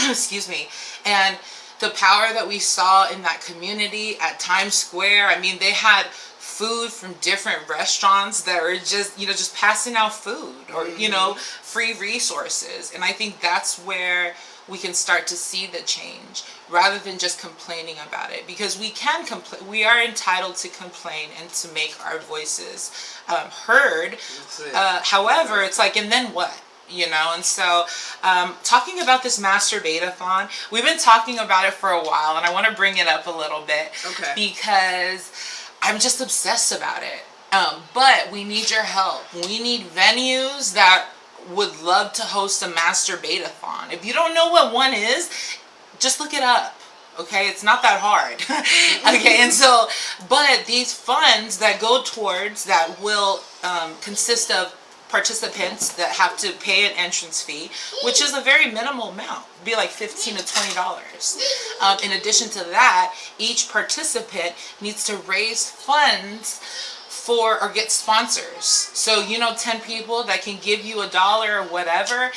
Excuse me. And the power that we saw in that community at Times Square, I mean, they had food from different restaurants that were just, you know, just passing out food or, you know, free resources. And I think that's where we can start to see the change rather than just complaining about it, because we can complain. We are entitled to complain and to make our voices heard. However, it's like, and then what? You know, and so talking about this Masturbate-a-thon, we've been talking about it for a while, and I want to bring it up a little bit because I'm just obsessed about it. But we need your help. We need venues that would love to host a Masturbate-a-thon. If you don't know what one is, just look it up. Okay, it's not that hard. Okay, and so, but these funds that go towards that will consist of participants that have to pay an entrance fee, which is a very minimal amount. It'd be like $15 to $20. In addition to that, each participant needs to raise funds for, or get sponsors. So, you know, 10 people that can give you $1 or whatever,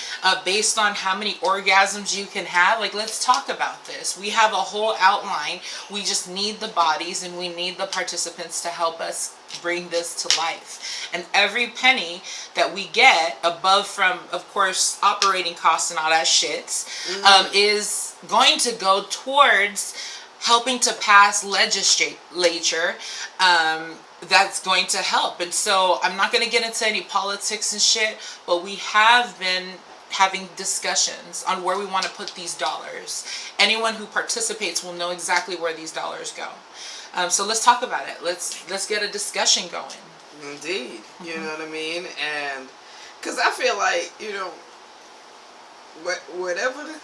based on how many orgasms you can have. Like, let's talk about this. We have a whole outline. We just need the bodies and we need the participants to help us bring this to life. And every penny that we get above from, of course, operating costs and all that shit, is going to go towards helping to pass legislature that's going to help. And so I'm not going to get into any politics and shit, but we have been having discussions on where we want to put these dollars. Anyone who participates will know exactly where these dollars go. So let's talk about it. Let's get a discussion going. Indeed. You know what I mean? And because I feel like, you know, whatever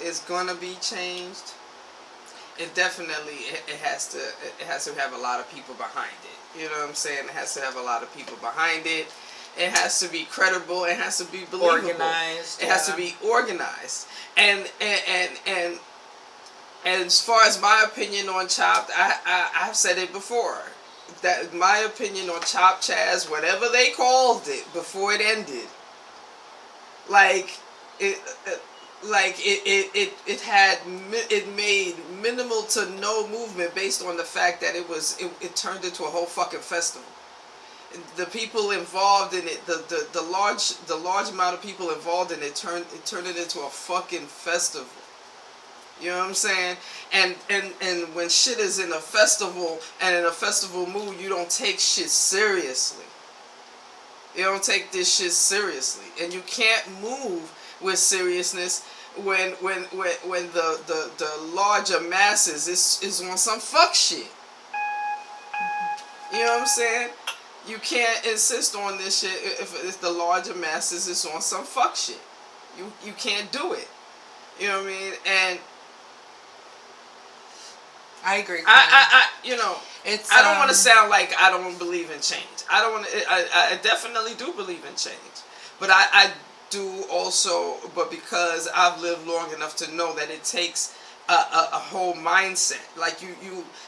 is going to be changed, it definitely it has to have a lot of people behind it. You know what I'm saying? It has to have a lot of people behind it. It has to be credible. It has to be believable. Organized. It has to be organized. And as far as my opinion on Chopped, I've said it before. That my opinion on Chop Chaz, whatever they called it before it ended, it made minimal to no movement based on the fact that it turned into a whole fucking festival. The people involved in it, the large amount of people involved in it turned it into a fucking festival. You know what I'm saying? And when shit is in a festival and in a festival mood, you don't take shit seriously. You don't take this shit seriously, and you can't move with seriousness when the larger masses is on some fuck shit. You know what I'm saying? You can't insist on this shit if the larger masses is on some fuck shit. You can't do it. You know what I mean? And I agree. I you know, it's I don't want to sound like I don't believe in change. I don't want to. I definitely do believe in change, but I do also. But because I've lived long enough to know that it takes a whole mindset. Like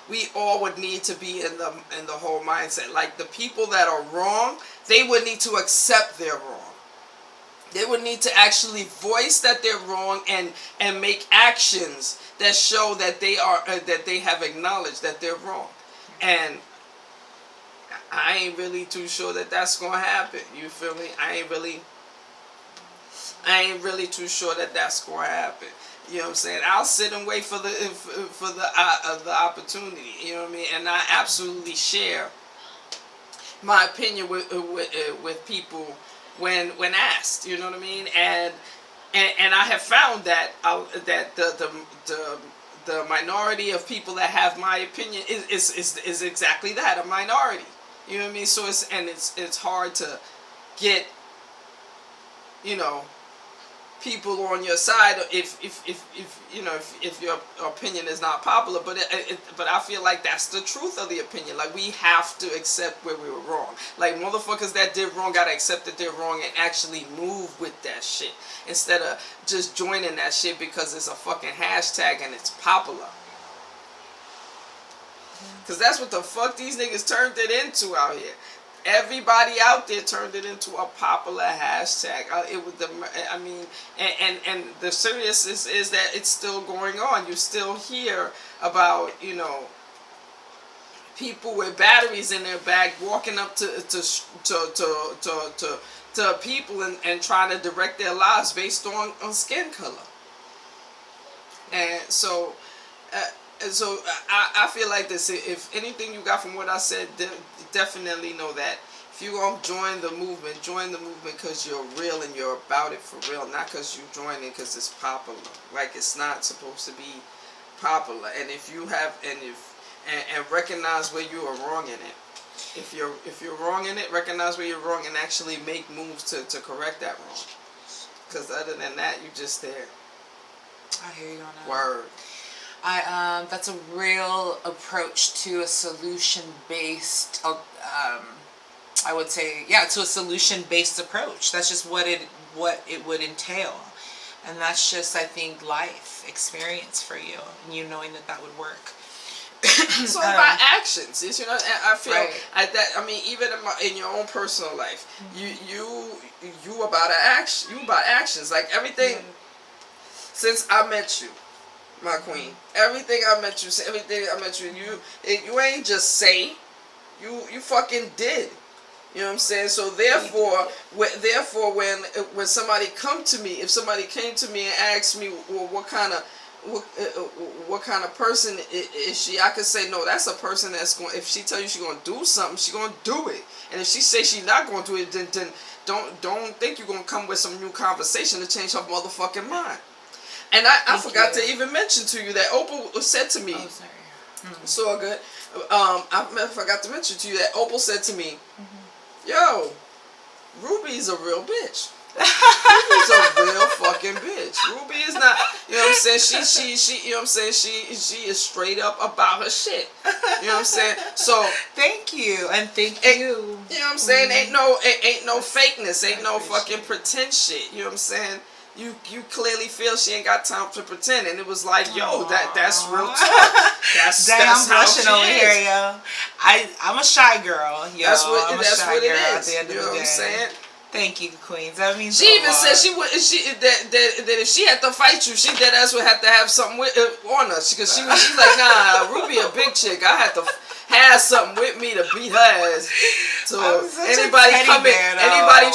we all would need to be in the whole mindset. Like the people that are wrong, they would need to accept they're wrong. They would need to actually voice that they're wrong and make actions that show that they are that they have acknowledged that they're wrong. And I ain't really too sure that that's gonna happen. You feel me? I ain't really too sure that that's gonna happen. You know what I'm saying? I'll sit and wait for the opportunity. You know what I mean? And I absolutely share my opinion with people when asked. You know what I mean? And I have found that that the minority of people that have my opinion is exactly that, a minority. You know what I mean? So it's hard to get, you know, people on your side if you know if your opinion is not popular, but but I feel like that's the truth of the opinion. Like we have to accept where we were wrong. Like motherfuckers that did wrong gotta accept that they're wrong and actually move with that shit instead of just joining that shit because it's a fucking hashtag and it's popular. Cause that's what the fuck these niggas turned it into out here. Everybody out there turned it into a popular hashtag. And the seriousness is that it's still going on. You still hear about, you know, people with batteries in their bag walking up to people and trying to direct their lives based on skin color. And so I feel like this. If anything you got from what I said, definitely know that if you're going to join the movement because you're real and you're about it for real, not because you join it because it's popular. Like it's not supposed to be popular. And if you have and recognize where you are wrong in it. If you're wrong in it, recognize where you're wrong and actually make moves to correct that wrong. Because other than that, you just there. I hear you on that. Word. That's a real approach to a solution-based, I would say, to a solution-based approach. That's just what it would entail. And that's just, I think, life experience for you, and you knowing that would work. So about actions, you know, I feel right. even in your own personal life, you about action, you about actions, like everything. Since I met you, my queen, everything I met you, you ain't just say, you fucking did. You know what I'm saying? So therefore when somebody come to me, if somebody came to me and asked me, well, what kind of person is she? I could say, no, that's a person that's going. If she tell you she's gonna do something, she's gonna do it. And if she say she's not gonna do it, then don't think you're gonna come with some new conversation to change her motherfucking mind. And I forgot to even mention to you that Opal said to me. Oh, sorry. It's all good. I forgot to mention to you that Opal said to me, "Yo, Ruby's a real bitch. Ruby's a real fucking bitch. Ruby is not. You know what I'm saying? She. You know what I'm saying? She is straight up about her shit. You know what I'm saying? So thank you and thank you. You know what I'm saying? Ain't no fakeness. Ain't no fucking pretend shit. You know what I'm saying? You clearly feel she ain't got time to pretend, and it was like, yo, that's real talk. That's I'm blushing over here, yo. I'm a shy girl, yo. That's what it is. At the end of the day. You know what I'm saying? Thank you, Queens. That means she even said she would. That if she had to fight you, she dead ass would have to have something on us because she's like, nah, Ruby a big chick. I had to have something with me to beat her ass. So anybody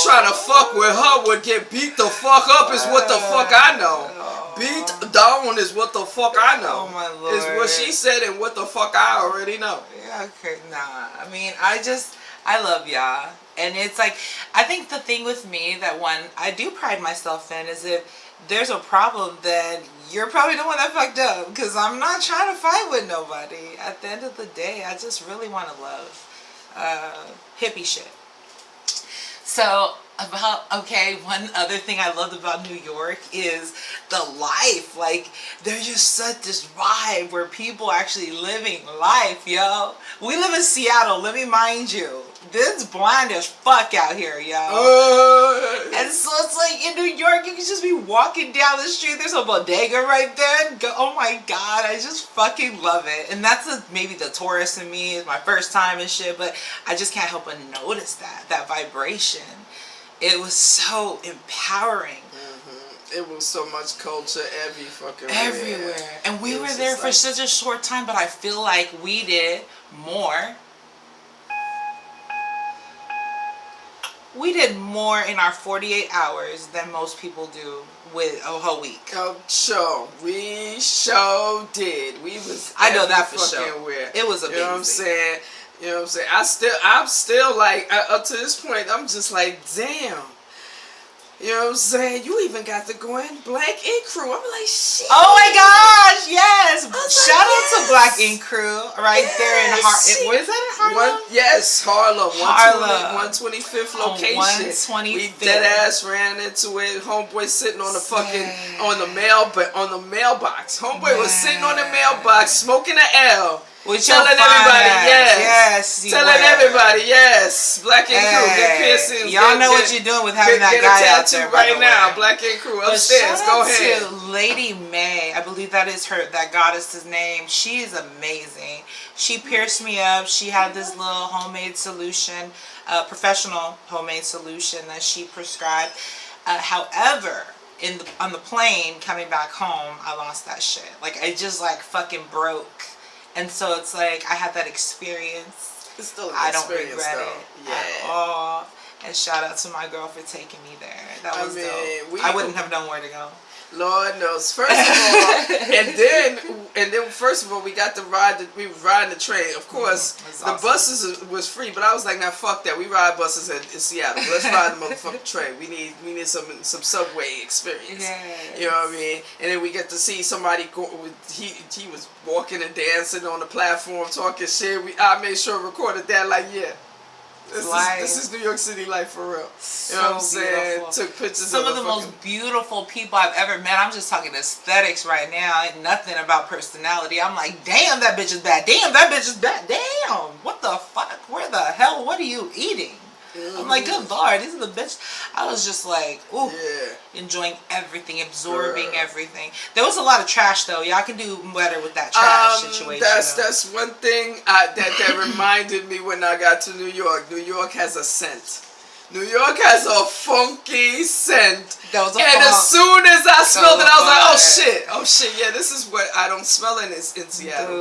trying to fuck with her would get beat the fuck up. Is what the fuck I know. Beat down is what the fuck I know. Oh my Lord. Is what she said and what the fuck I already know. Yeah, okay, nah. I mean, I love y'all. And it's like, I think the thing with me that I do pride myself in is if there's a problem, then you're probably the one that fucked up. Because I'm not trying to fight with nobody. At the end of the day, I just really want to love hippie shit. So one other thing I loved about New York is the life. Like, there's just such this vibe where people actually living life, yo. We live in Seattle, let me mind you. This blind as fuck out here, yo. And so it's like in New York, you can just be walking down the street. There's a bodega right there. And oh my God, I just fucking love it. And that's maybe the tourist in me. It's my first time and shit, but I just can't help but notice that vibration. It was so empowering. It was so much culture everywhere. And we were there for such a short time, but I feel like we did more. We did more in our 48 hours than most people do with a whole week. Oh, sure. We sure did. We was I know that for sure. It was amazing. You know what I'm saying? You know what I'm saying? I'm still like, up to this point, I'm just like, damn. You know what I'm saying? You even got to go in Black Ink Crew. I'm like, shit. Oh my gosh, yes. Shout out to Black Ink Crew right there in Harlem. Where is that in Harlem? Yes, Harlem. 125th location. 125th. We dead ass ran into it. Homeboy sitting on the fucking, on the mailbox. Homeboy was sitting on the mailbox smoking an L. Telling everybody, yes. Telling everybody, yes. Black Ink Crew, get piercings. Y'all know what you're doing with having that guy out there right now. Black Ink Crew upstairs. Go ahead. Shout out to Lady May. I believe that is that goddess's name. She is amazing. She pierced me up. She had this little homemade solution, professional homemade solution that she prescribed. However, on the plane coming back home, I lost that shit. Like, I just like fucking broke. And so it's like, I had that experience. It's still an I don't experience, regret though. it at all. And shout out to my girl for taking me there. That was dope. I wouldn't have known where to go. Lord knows. First of all, and then first of all, we got to we were riding the train. Of course, the buses was free, but I was like, nah, fuck that. We ride buses in Seattle. Let's ride the motherfucking train. We need some subway experience. Yes. You know what I mean? And then we get to see somebody go. He was walking and dancing on the platform, talking shit. I made sure I recorded that. Like, yeah. This is New York City life for real. You know what I'm saying? Took pictures Some of the most beautiful people I've ever met. I'm just talking aesthetics right now. Ain't nothing about personality. I'm like, damn, that bitch is bad. Damn, that bitch is bad. Damn, what the fuck? Where the hell? What are you eating? I'm like, good Lord, these are the bitch. I was just like, ooh, enjoying everything, absorbing everything. There was a lot of trash though. Y'all can do better with that trash situation. That's one thing that reminded me when I got to New York. New York has a scent. New York has a funky scent. As soon as I smelled it, I was like, oh shit, yeah, this is what I don't smell in Seattle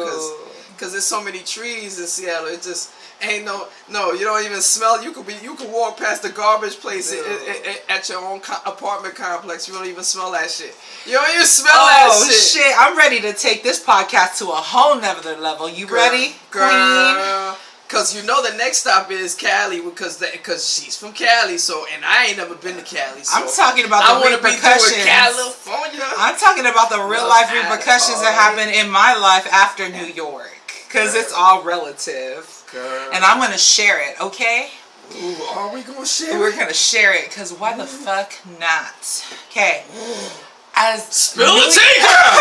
because there's so many trees in Seattle. It just ain't no, you don't even smell. You could walk past the garbage place at your own apartment complex. You don't even smell that shit. You don't even smell that shit. Oh shit! I'm ready to take this podcast to a whole nother level. You ready, girl? Cause you know the next stop is Cali because she's from Cali. So and I ain't never been to Cali. So I'm talking about the repercussions. Be California. I'm talking about the real life repercussions that happen in my life after New York. Cause it's all relative. Girl. And I'm gonna share it, okay? Ooh, are we gonna share it? We're gonna share it, cause why the fuck not? Okay. Spill the tea, girl.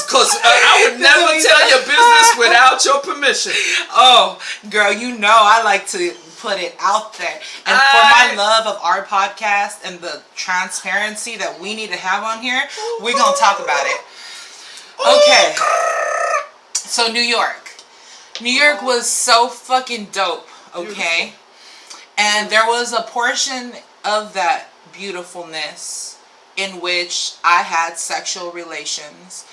Cause I would never tell your business without your permission. Oh, girl, you know I like to put it out there. And for my love of our podcast and the transparency that we need to have on here, we're gonna talk about it. Okay. So New York. New York was so fucking dope, okay? Beautiful. And there was a portion of that beautifulness in which I had sexual relations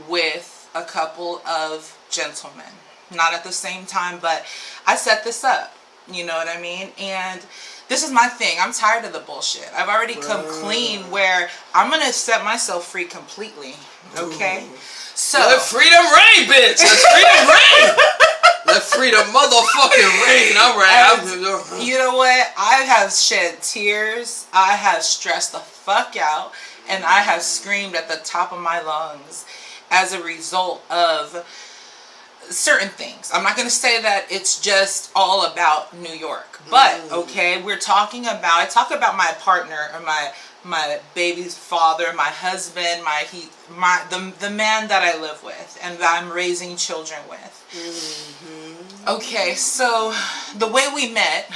with a couple of gentlemen. Not at the same time, but I set this up. You know what I mean? And this is my thing. I'm tired of the bullshit. I've already come clean where I'm going to set myself free completely, okay? So let freedom reign, bitch. Let freedom reign. Let freedom motherfucking reign. All right. You know what? I have shed tears. I have stressed the fuck out. And I have screamed at the top of my lungs as a result of certain things. I'm not going to say that it's just all about New York, but okay, I talk about my partner or my baby's father, my husband, the man that I live with and that I'm raising children with. Okay, so the way we met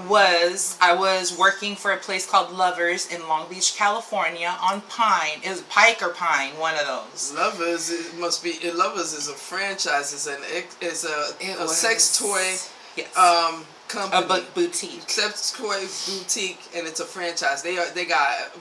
was I was working for a place called Lovers in Long Beach, California on Pine. Is Pike or Pine? One of those. Lovers, it must be. Lovers is a franchise. It's a sex toy company. A boutique. Sex toy boutique, and it's a franchise. They got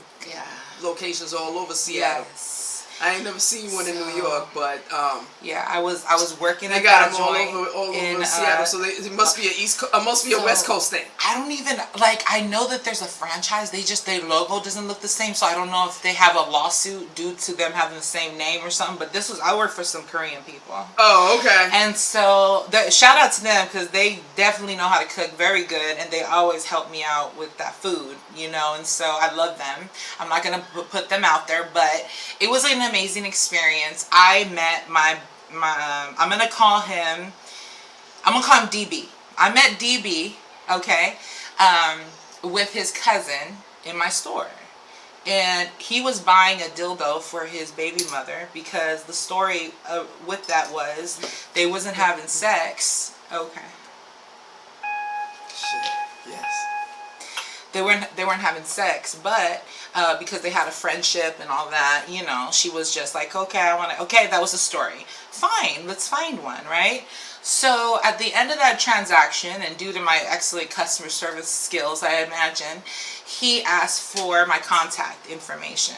locations all over Seattle. Yes. I ain't never seen one in New York, but I was working. They got them all over Seattle, so it must be a West Coast thing. I don't even I know that there's a franchise. Their logo doesn't look the same, so I don't know if they have a lawsuit due to them having the same name or something. But I work for some Korean people. Oh, okay. And so shout out to them because they definitely know how to cook very good, and they always help me out with that food, and so I love them. I'm not gonna put them out there, but it was an amazing experience. I met my I'm gonna call him DB. I met DB, okay, with his cousin in my store, and he was buying a dildo for his baby mother because the story with that was they wasn't having sex. Okay. Shit. Yes. They weren't having sex, but because they had a friendship and all that, she was just like, okay, that was the story. Fine, let's find one, right? So at the end of that transaction, and due to my excellent customer service skills, I imagine, he asked for my contact information.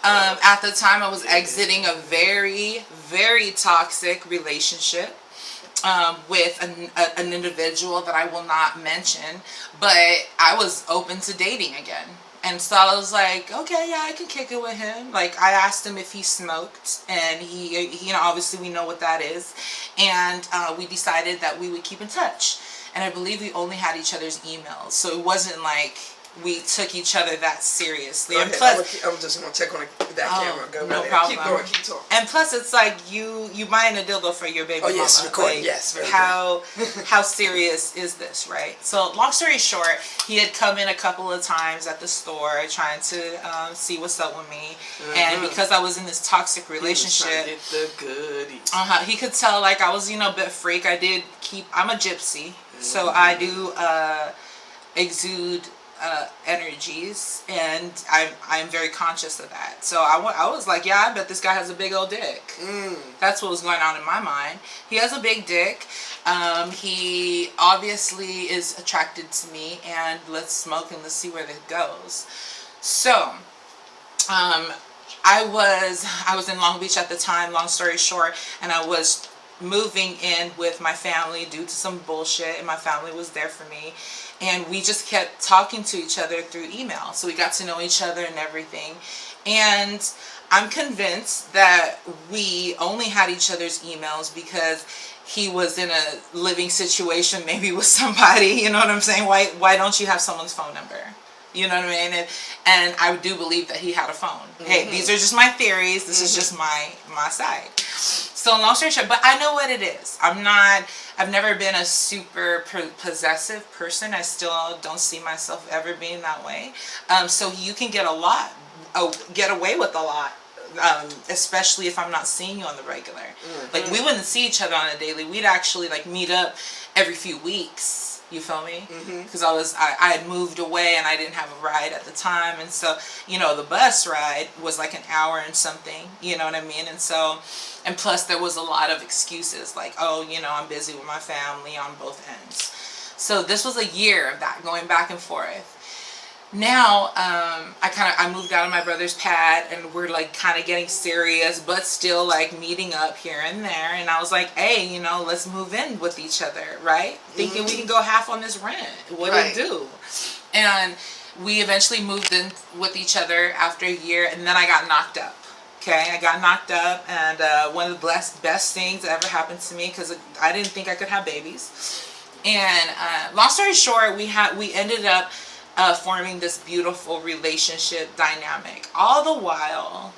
At the time, I was exiting a very, very toxic relationship. With an individual that I will not mention, but I was open to dating again. And so I was like, okay, yeah, I can kick it with him. Like, I asked him if he smoked, and he obviously we know what that is. And we decided that we would keep in touch. And I believe we only had each other's emails. So it wasn't like we took each other that seriously. And plus, I'm just gonna check on that camera. Go no ahead. problem. Keep going. Keep talking. And plus, it's like you buying a dildo for your baby mama. Yes, recording. Like, yes, very how serious is this, right? So, long story short, he had come in a couple of times at the store trying to see what's up with me, and because I was in this toxic relationship, get the goodies. He could tell like I was a bit freak. I'm a gypsy, so I do exude energies, and I'm very conscious of that. So I was like, yeah, I bet this guy has a big old dick. That's what was going on in my mind. He has a big dick. He obviously is attracted to me, and let's smoke and let's see where this goes. So I was in Long Beach at the time, long story short, and I was moving in with my family due to some bullshit, and my family was there for me. And we just kept talking to each other through email. So we got to know each other and everything. And I'm convinced that we only had each other's emails because he was in a living situation maybe with somebody, you know what I'm saying? Why don't you have someone's phone number? You know what I mean? And I do believe that he had a phone. Hey, these are just my theories. This is just my side. So long story short, but I know what it is. I've never been a super possessive person. I still don't see myself ever being that way. So you can get away with a lot, especially if I'm not seeing you on the regular. Like, we wouldn't see each other on a daily. We'd actually like meet up every few weeks. You feel me? Because I had moved away and I didn't have a ride at the time, and so the bus ride was like an hour and something. You know what I mean? And so, and plus there was a lot of excuses like, oh, I'm busy with my family on both ends. So this was a year of that going back and forth. Now I moved out of my brother's pad, and we're like kind of getting serious, but still like meeting up here and there. And I was like, hey, let's move in with each other, right? Thinking we can go half on this rent. What do it do? And we eventually moved in with each other after a year, and then I got knocked up. Okay, I got knocked up, and one of the best things that ever happened to me, because I didn't think I could have babies. And long story short, we ended up forming this beautiful relationship dynamic. All the while,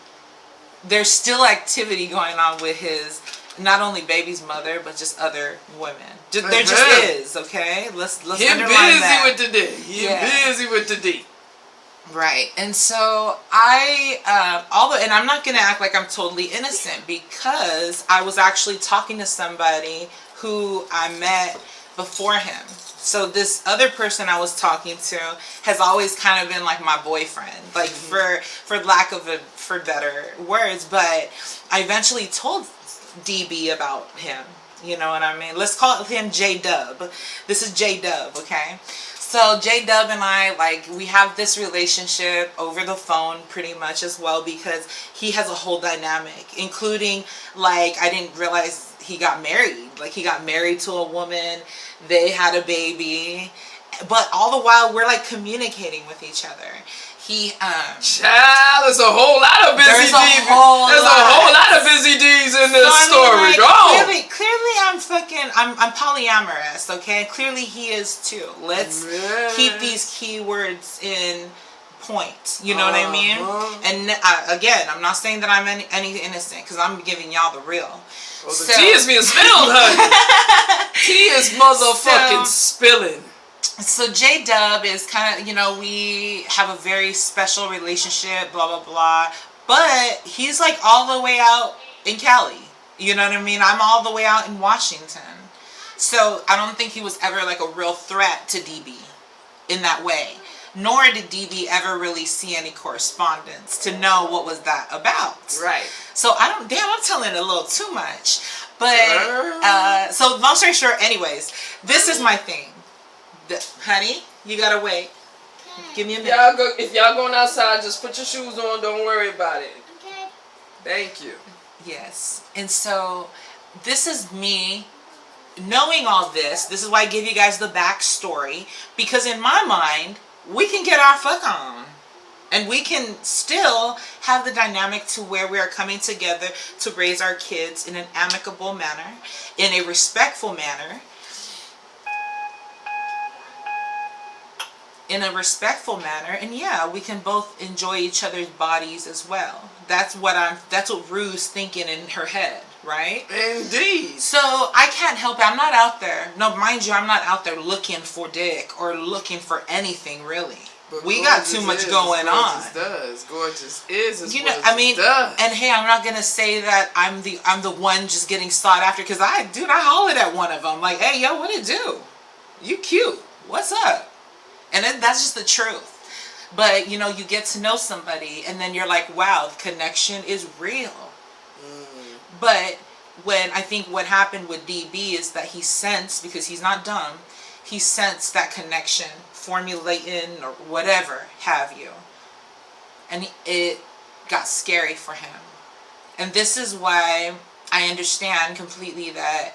there's still activity going on with his not only baby's mother, but just other women. There just is, okay? Let's He underline busy that. with the D. He busy with the D. Right. And so and I'm not going to act like I'm totally innocent, because I was actually talking to somebody who I met before him. So this other person I was talking to has always kind of been like my boyfriend, like for lack of for better words. But I eventually told DB about him. You know what I mean? Let's call him J-Dub. This is J-Dub, okay? So J-Dub and I, like, we have this relationship over the phone pretty much as well, because he has a whole dynamic, including, like, I didn't realize he got married. Like, he got married to a woman. They had a baby. But all the while, we're, like, communicating with each other. Child, there's a whole lot of busy D's. There's a whole lot of busy D's in this story. Like, Go. Clearly, I'm polyamorous. Okay, clearly he is too. Let's keep these keywords in point. You know what I mean? And again, I'm not saying that I'm any innocent, because I'm giving y'all the real. Well, the tea is being spilled, honey. Tea is motherfucking spilling. So J-Dub is kind of, you know, we have a very special relationship, blah, blah, blah. But he's like all the way out in Cali. You know what I mean? I'm all the way out in Washington. So I don't think he was ever like a real threat to DB in that way. Nor did DB ever really see any correspondence to know what was that about. Right. So I'm telling a little too much. But, so long story short, anyways, this is my thing. Honey, you gotta wait. Give me a minute. If y'all going outside, just put your shoes on. Don't worry about it. Okay. Thank you. Yes. And so this is me knowing all this. This is why I give you guys the backstory, because in my mind, we can get our fuck on. And we can still have the dynamic to where we are coming together to raise our kids in an amicable manner, in a respectful manner. And yeah, we can both enjoy each other's bodies as well. That's what Rue's thinking in her head, right? Indeed. So I can't help it. I'm not out there. No, mind you, I'm not out there looking for dick or looking for anything really. But we got too much going on. Gorgeous is. You know, I mean, and hey, I'm not gonna say that I'm the one just getting sought after, because I hollered at one of them like, hey, yo, what it do? You cute. What's up? And that's just the truth. But, you know, you get to know somebody and then you're like, wow, the connection is real. But I think what happened with DB is that he sensed, because he's not dumb, he sensed that connection formulating or whatever have you. And it got scary for him. And this is why I understand completely that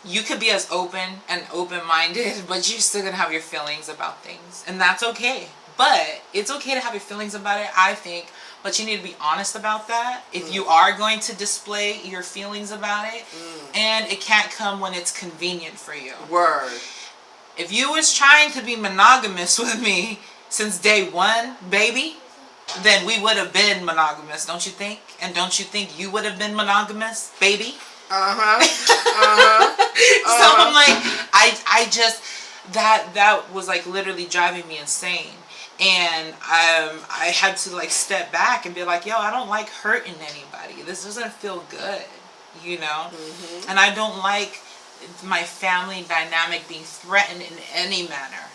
you could be as open and open-minded, but you're still going to have your feelings about things. And that's okay. But it's okay to have your feelings about it, I think. But you need to be honest about that if you are going to display your feelings about it. And it can't come when it's convenient for you. Word. If you was trying to be monogamous with me since day one, baby, then we would have been monogamous, don't you think? And don't you think you would have been monogamous, baby? So I'm like, I just, that was like literally driving me insane. And I had to like step back and be like, yo, I don't like hurting anybody. This doesn't feel good, you know? And I don't like my family dynamic being threatened in any manner.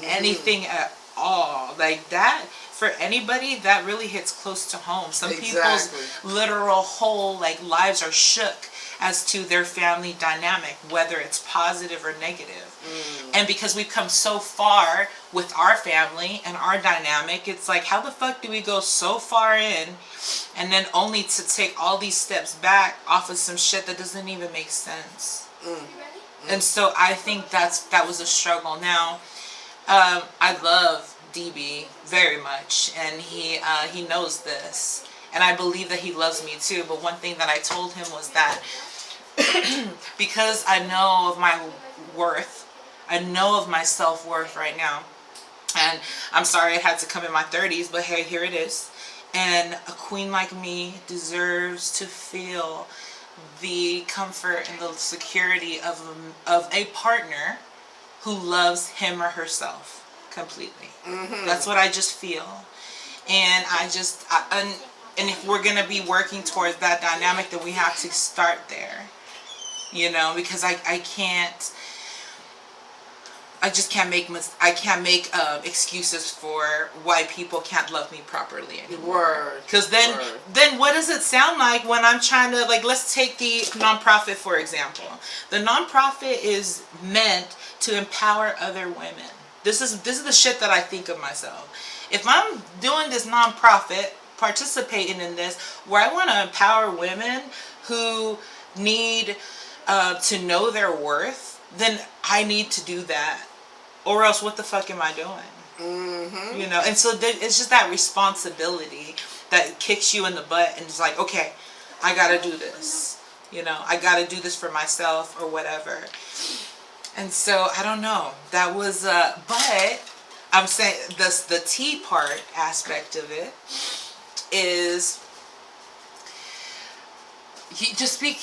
Anything at all. Like that, for anybody, that really hits close to home. Some people's literal whole like lives are shook as to their family dynamic, whether it's positive or negative. And because we've come so far with our family and our dynamic, it's like, how the fuck do we go so far in and then only to take all these steps back off of some shit that doesn't even make sense? And so I think that was a struggle. Now, I love DB very much, and he knows this, and I believe that he loves me too. But one thing that I told him was that because I know of my worth, I know of my self-worth right now, and I'm sorry it had to come in my 30s, but hey, here it is. And a queen like me deserves to feel the comfort and the security of a partner who loves him or herself completely. That's what I just feel. And and if we're going to be working towards that dynamic, then we have to start there. You know, because I just can't make excuses for why people can't love me properly anymore. Because then what does it sound like when I'm trying to, like, let's take the nonprofit for example. The nonprofit is meant to empower other women. This is the shit that I think of myself. If I'm doing this nonprofit, participating in this, where I want to empower women who need to know their worth, then I need to do that. Or else what the fuck am I doing? You know, and so it's just that responsibility that kicks you in the butt and it's like, okay, I gotta do this. You know, I gotta do this for myself or whatever. And so, I don't know. That was, but I'm saying the tea part aspect of it is just be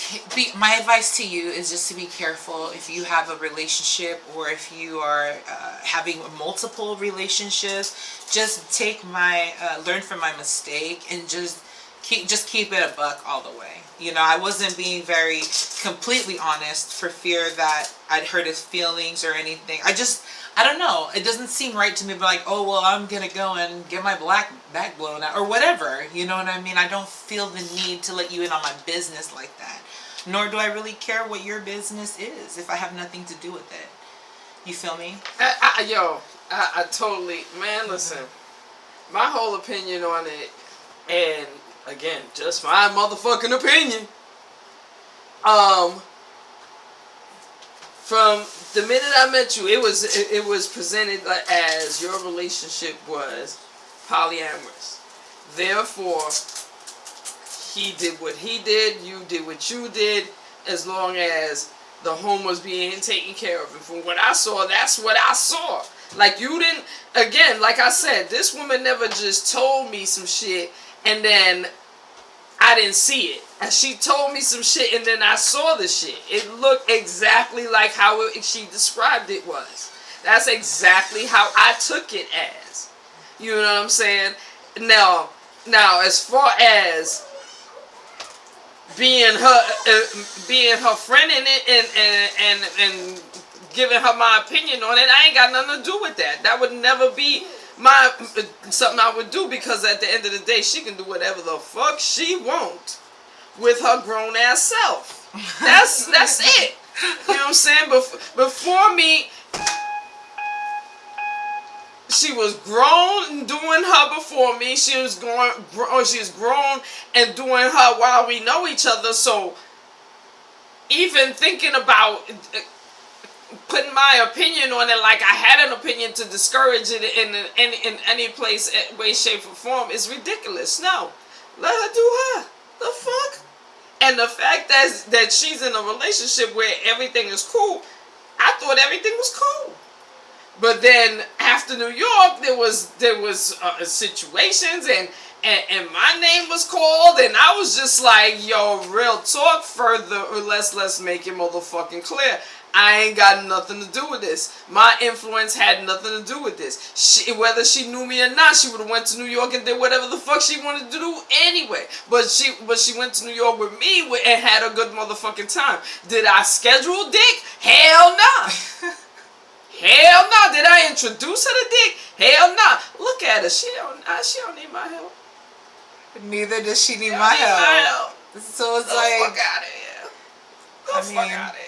my advice to you is just to be careful if you have a relationship or if you are having multiple relationships. Just take learn from my mistake and just keep it a buck all the way. You know, I wasn't being very completely honest for fear that I'd hurt his feelings or anything. I don't know. It doesn't seem right to me, but like, oh, well, I'm going to go and get my back blown out or whatever. You know what I mean? I don't feel the need to let you in on my business like that. Nor do I really care what your business is if I have nothing to do with it. You feel me? I totally, man, listen. My whole opinion on it, and again, just my motherfucking opinion. From the minute I met you, it was presented as your relationship was polyamorous. Therefore, he did what he did, you did what you did, as long as the home was being taken care of. And from what I saw, that's what I saw. Like, you didn't, again, like I said, this woman never just told me some shit and then I didn't see it. And she told me some shit and then I saw the shit. It looked exactly like how she described it was. That's exactly how I took it as. You know what I'm saying? Now as far as being her friend in it and giving her my opinion on it, I ain't got nothing to do with that. That would never be something I would do, because at the end of the day, she can do whatever the fuck she wants with her grown ass self. That's it. You know what I'm saying? Before me, she was grown and doing her before me. She was grown and doing her while we know each other. So even thinking about putting my opinion on it, like I had an opinion, to discourage it in any place, way, shape, or form is ridiculous. No, let her do her. The fuck? And the fact that she's in a relationship where everything is cool, I thought everything was cool. But then after New York, there was situations and my name was called, and I was just like, yo, real talk, further or less, let's make it motherfucking clear. I ain't got nothing to do with this. My influence had nothing to do with this. Whether she knew me or not, she would have went to New York and did whatever the fuck she wanted to do anyway. But she went to New York with me and had a good motherfucking time. Did I schedule dick? Hell nah. Hell no. Did I introduce her to dick? Hell no. Look at her. She don't need my help. Neither does she need my help. So it's like, fuck out of here. Fuck out of here.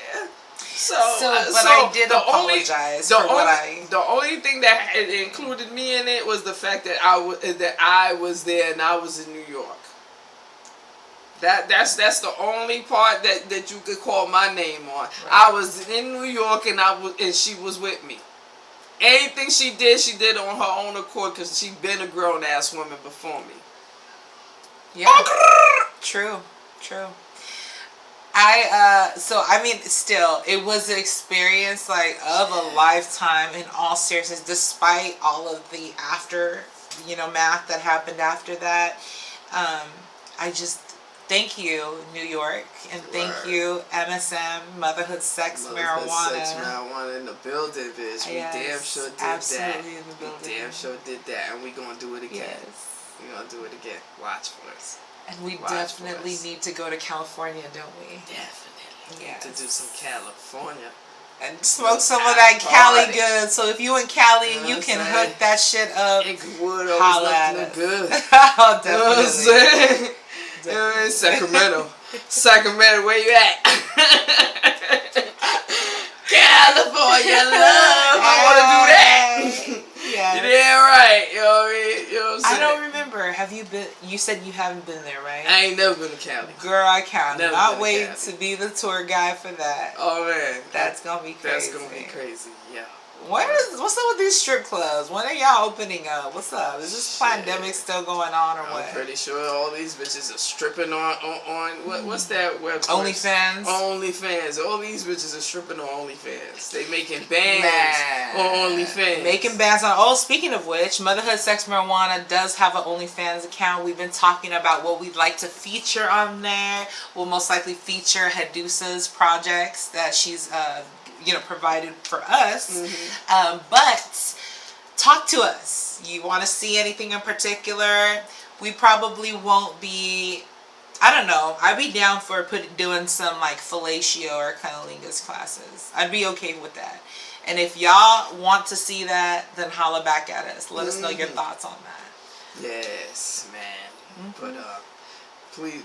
I did apologize for what I. The only thing that included me in it was the fact that I was there and I was in New York. That's the only part that you could call my name on. Right. I was in New York and she was with me. Anything she did on her own accord, because she'd been a grown ass woman before me. Yeah. True. Still, it was an experience like of a lifetime in all seriousness, despite all of the after, math that happened after that. thank you, New York, and thank you, MSM, Motherhood Sex Marijuana. Sex Marijuana in the building, bitch. We Yes, damn sure did absolutely that. in the building. We damn sure did that, and we gonna do it again. Yes. We gonna do it again. Watch for us. And we Watch definitely for us. need to go to California, don't we? Definitely. Yes. To do some California. And smoke some of that Cali good. So if you in Cali and You know you what can I'm hook that shit up, Inglewood holla always at looking us. good. Oh, You know what I'm definitely. saying? You know what I mean? Sacramento. Sacramento, where you at? California love. I want to do that. Yes. You damn right. You know what I mean? You know what I'm saying? I don't remember. Have you been? You said you haven't been there, right? I ain't never been to Cali. Girl, I cannot Never not been to wait Cali. to be the tour guide for that. Oh man, That's gonna be crazy. That's gonna be crazy. Yeah. What's up with these strip clubs? When are y'all opening up? What's up? Is this Shit. pandemic still going on or I'm what? pretty sure all these bitches are stripping on what's that website? OnlyFans. OnlyFans. All these bitches are stripping on OnlyFans. They making bands Man. on OnlyFans. Making bands on. Oh, speaking of which, Motherhood Sex Marijuana does have an OnlyFans account. We've been talking about what we'd like to feature on there. We'll most likely feature Hadusa's projects that she's provided for us. But talk to us. You want to see anything in particular? We probably won't be. I don't know. I'd be down for doing some like fellatio or cunnilingus classes. I'd be okay with that. And if y'all want to see that, then holla back at us. Let us know your thoughts on that. Yes, man. But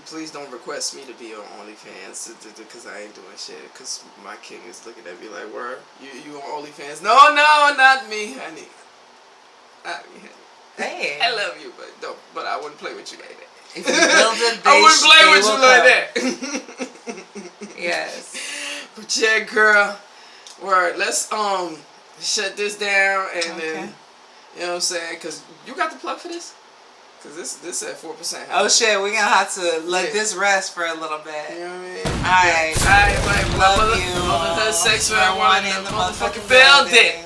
please don't request me to be on OnlyFans because I ain't doing shit. Because my king is looking at me like, "Word, you on OnlyFans?" No, not me, honey. Not me, honey. Hey. I love you, but don't. But I wouldn't play with you like that. If you build it, I wouldn't play with you like that. Yes. But yeah, girl. Word. Let's shut this down and then you know what I'm saying? Cause you got the plug for this. Cause this at 4%. Oh shit, we're gonna have to let this rest for a little bit. You know what I mean? Alright. Alright, Love you. Motherhood Sex Marijuana in the motherfucking building. building.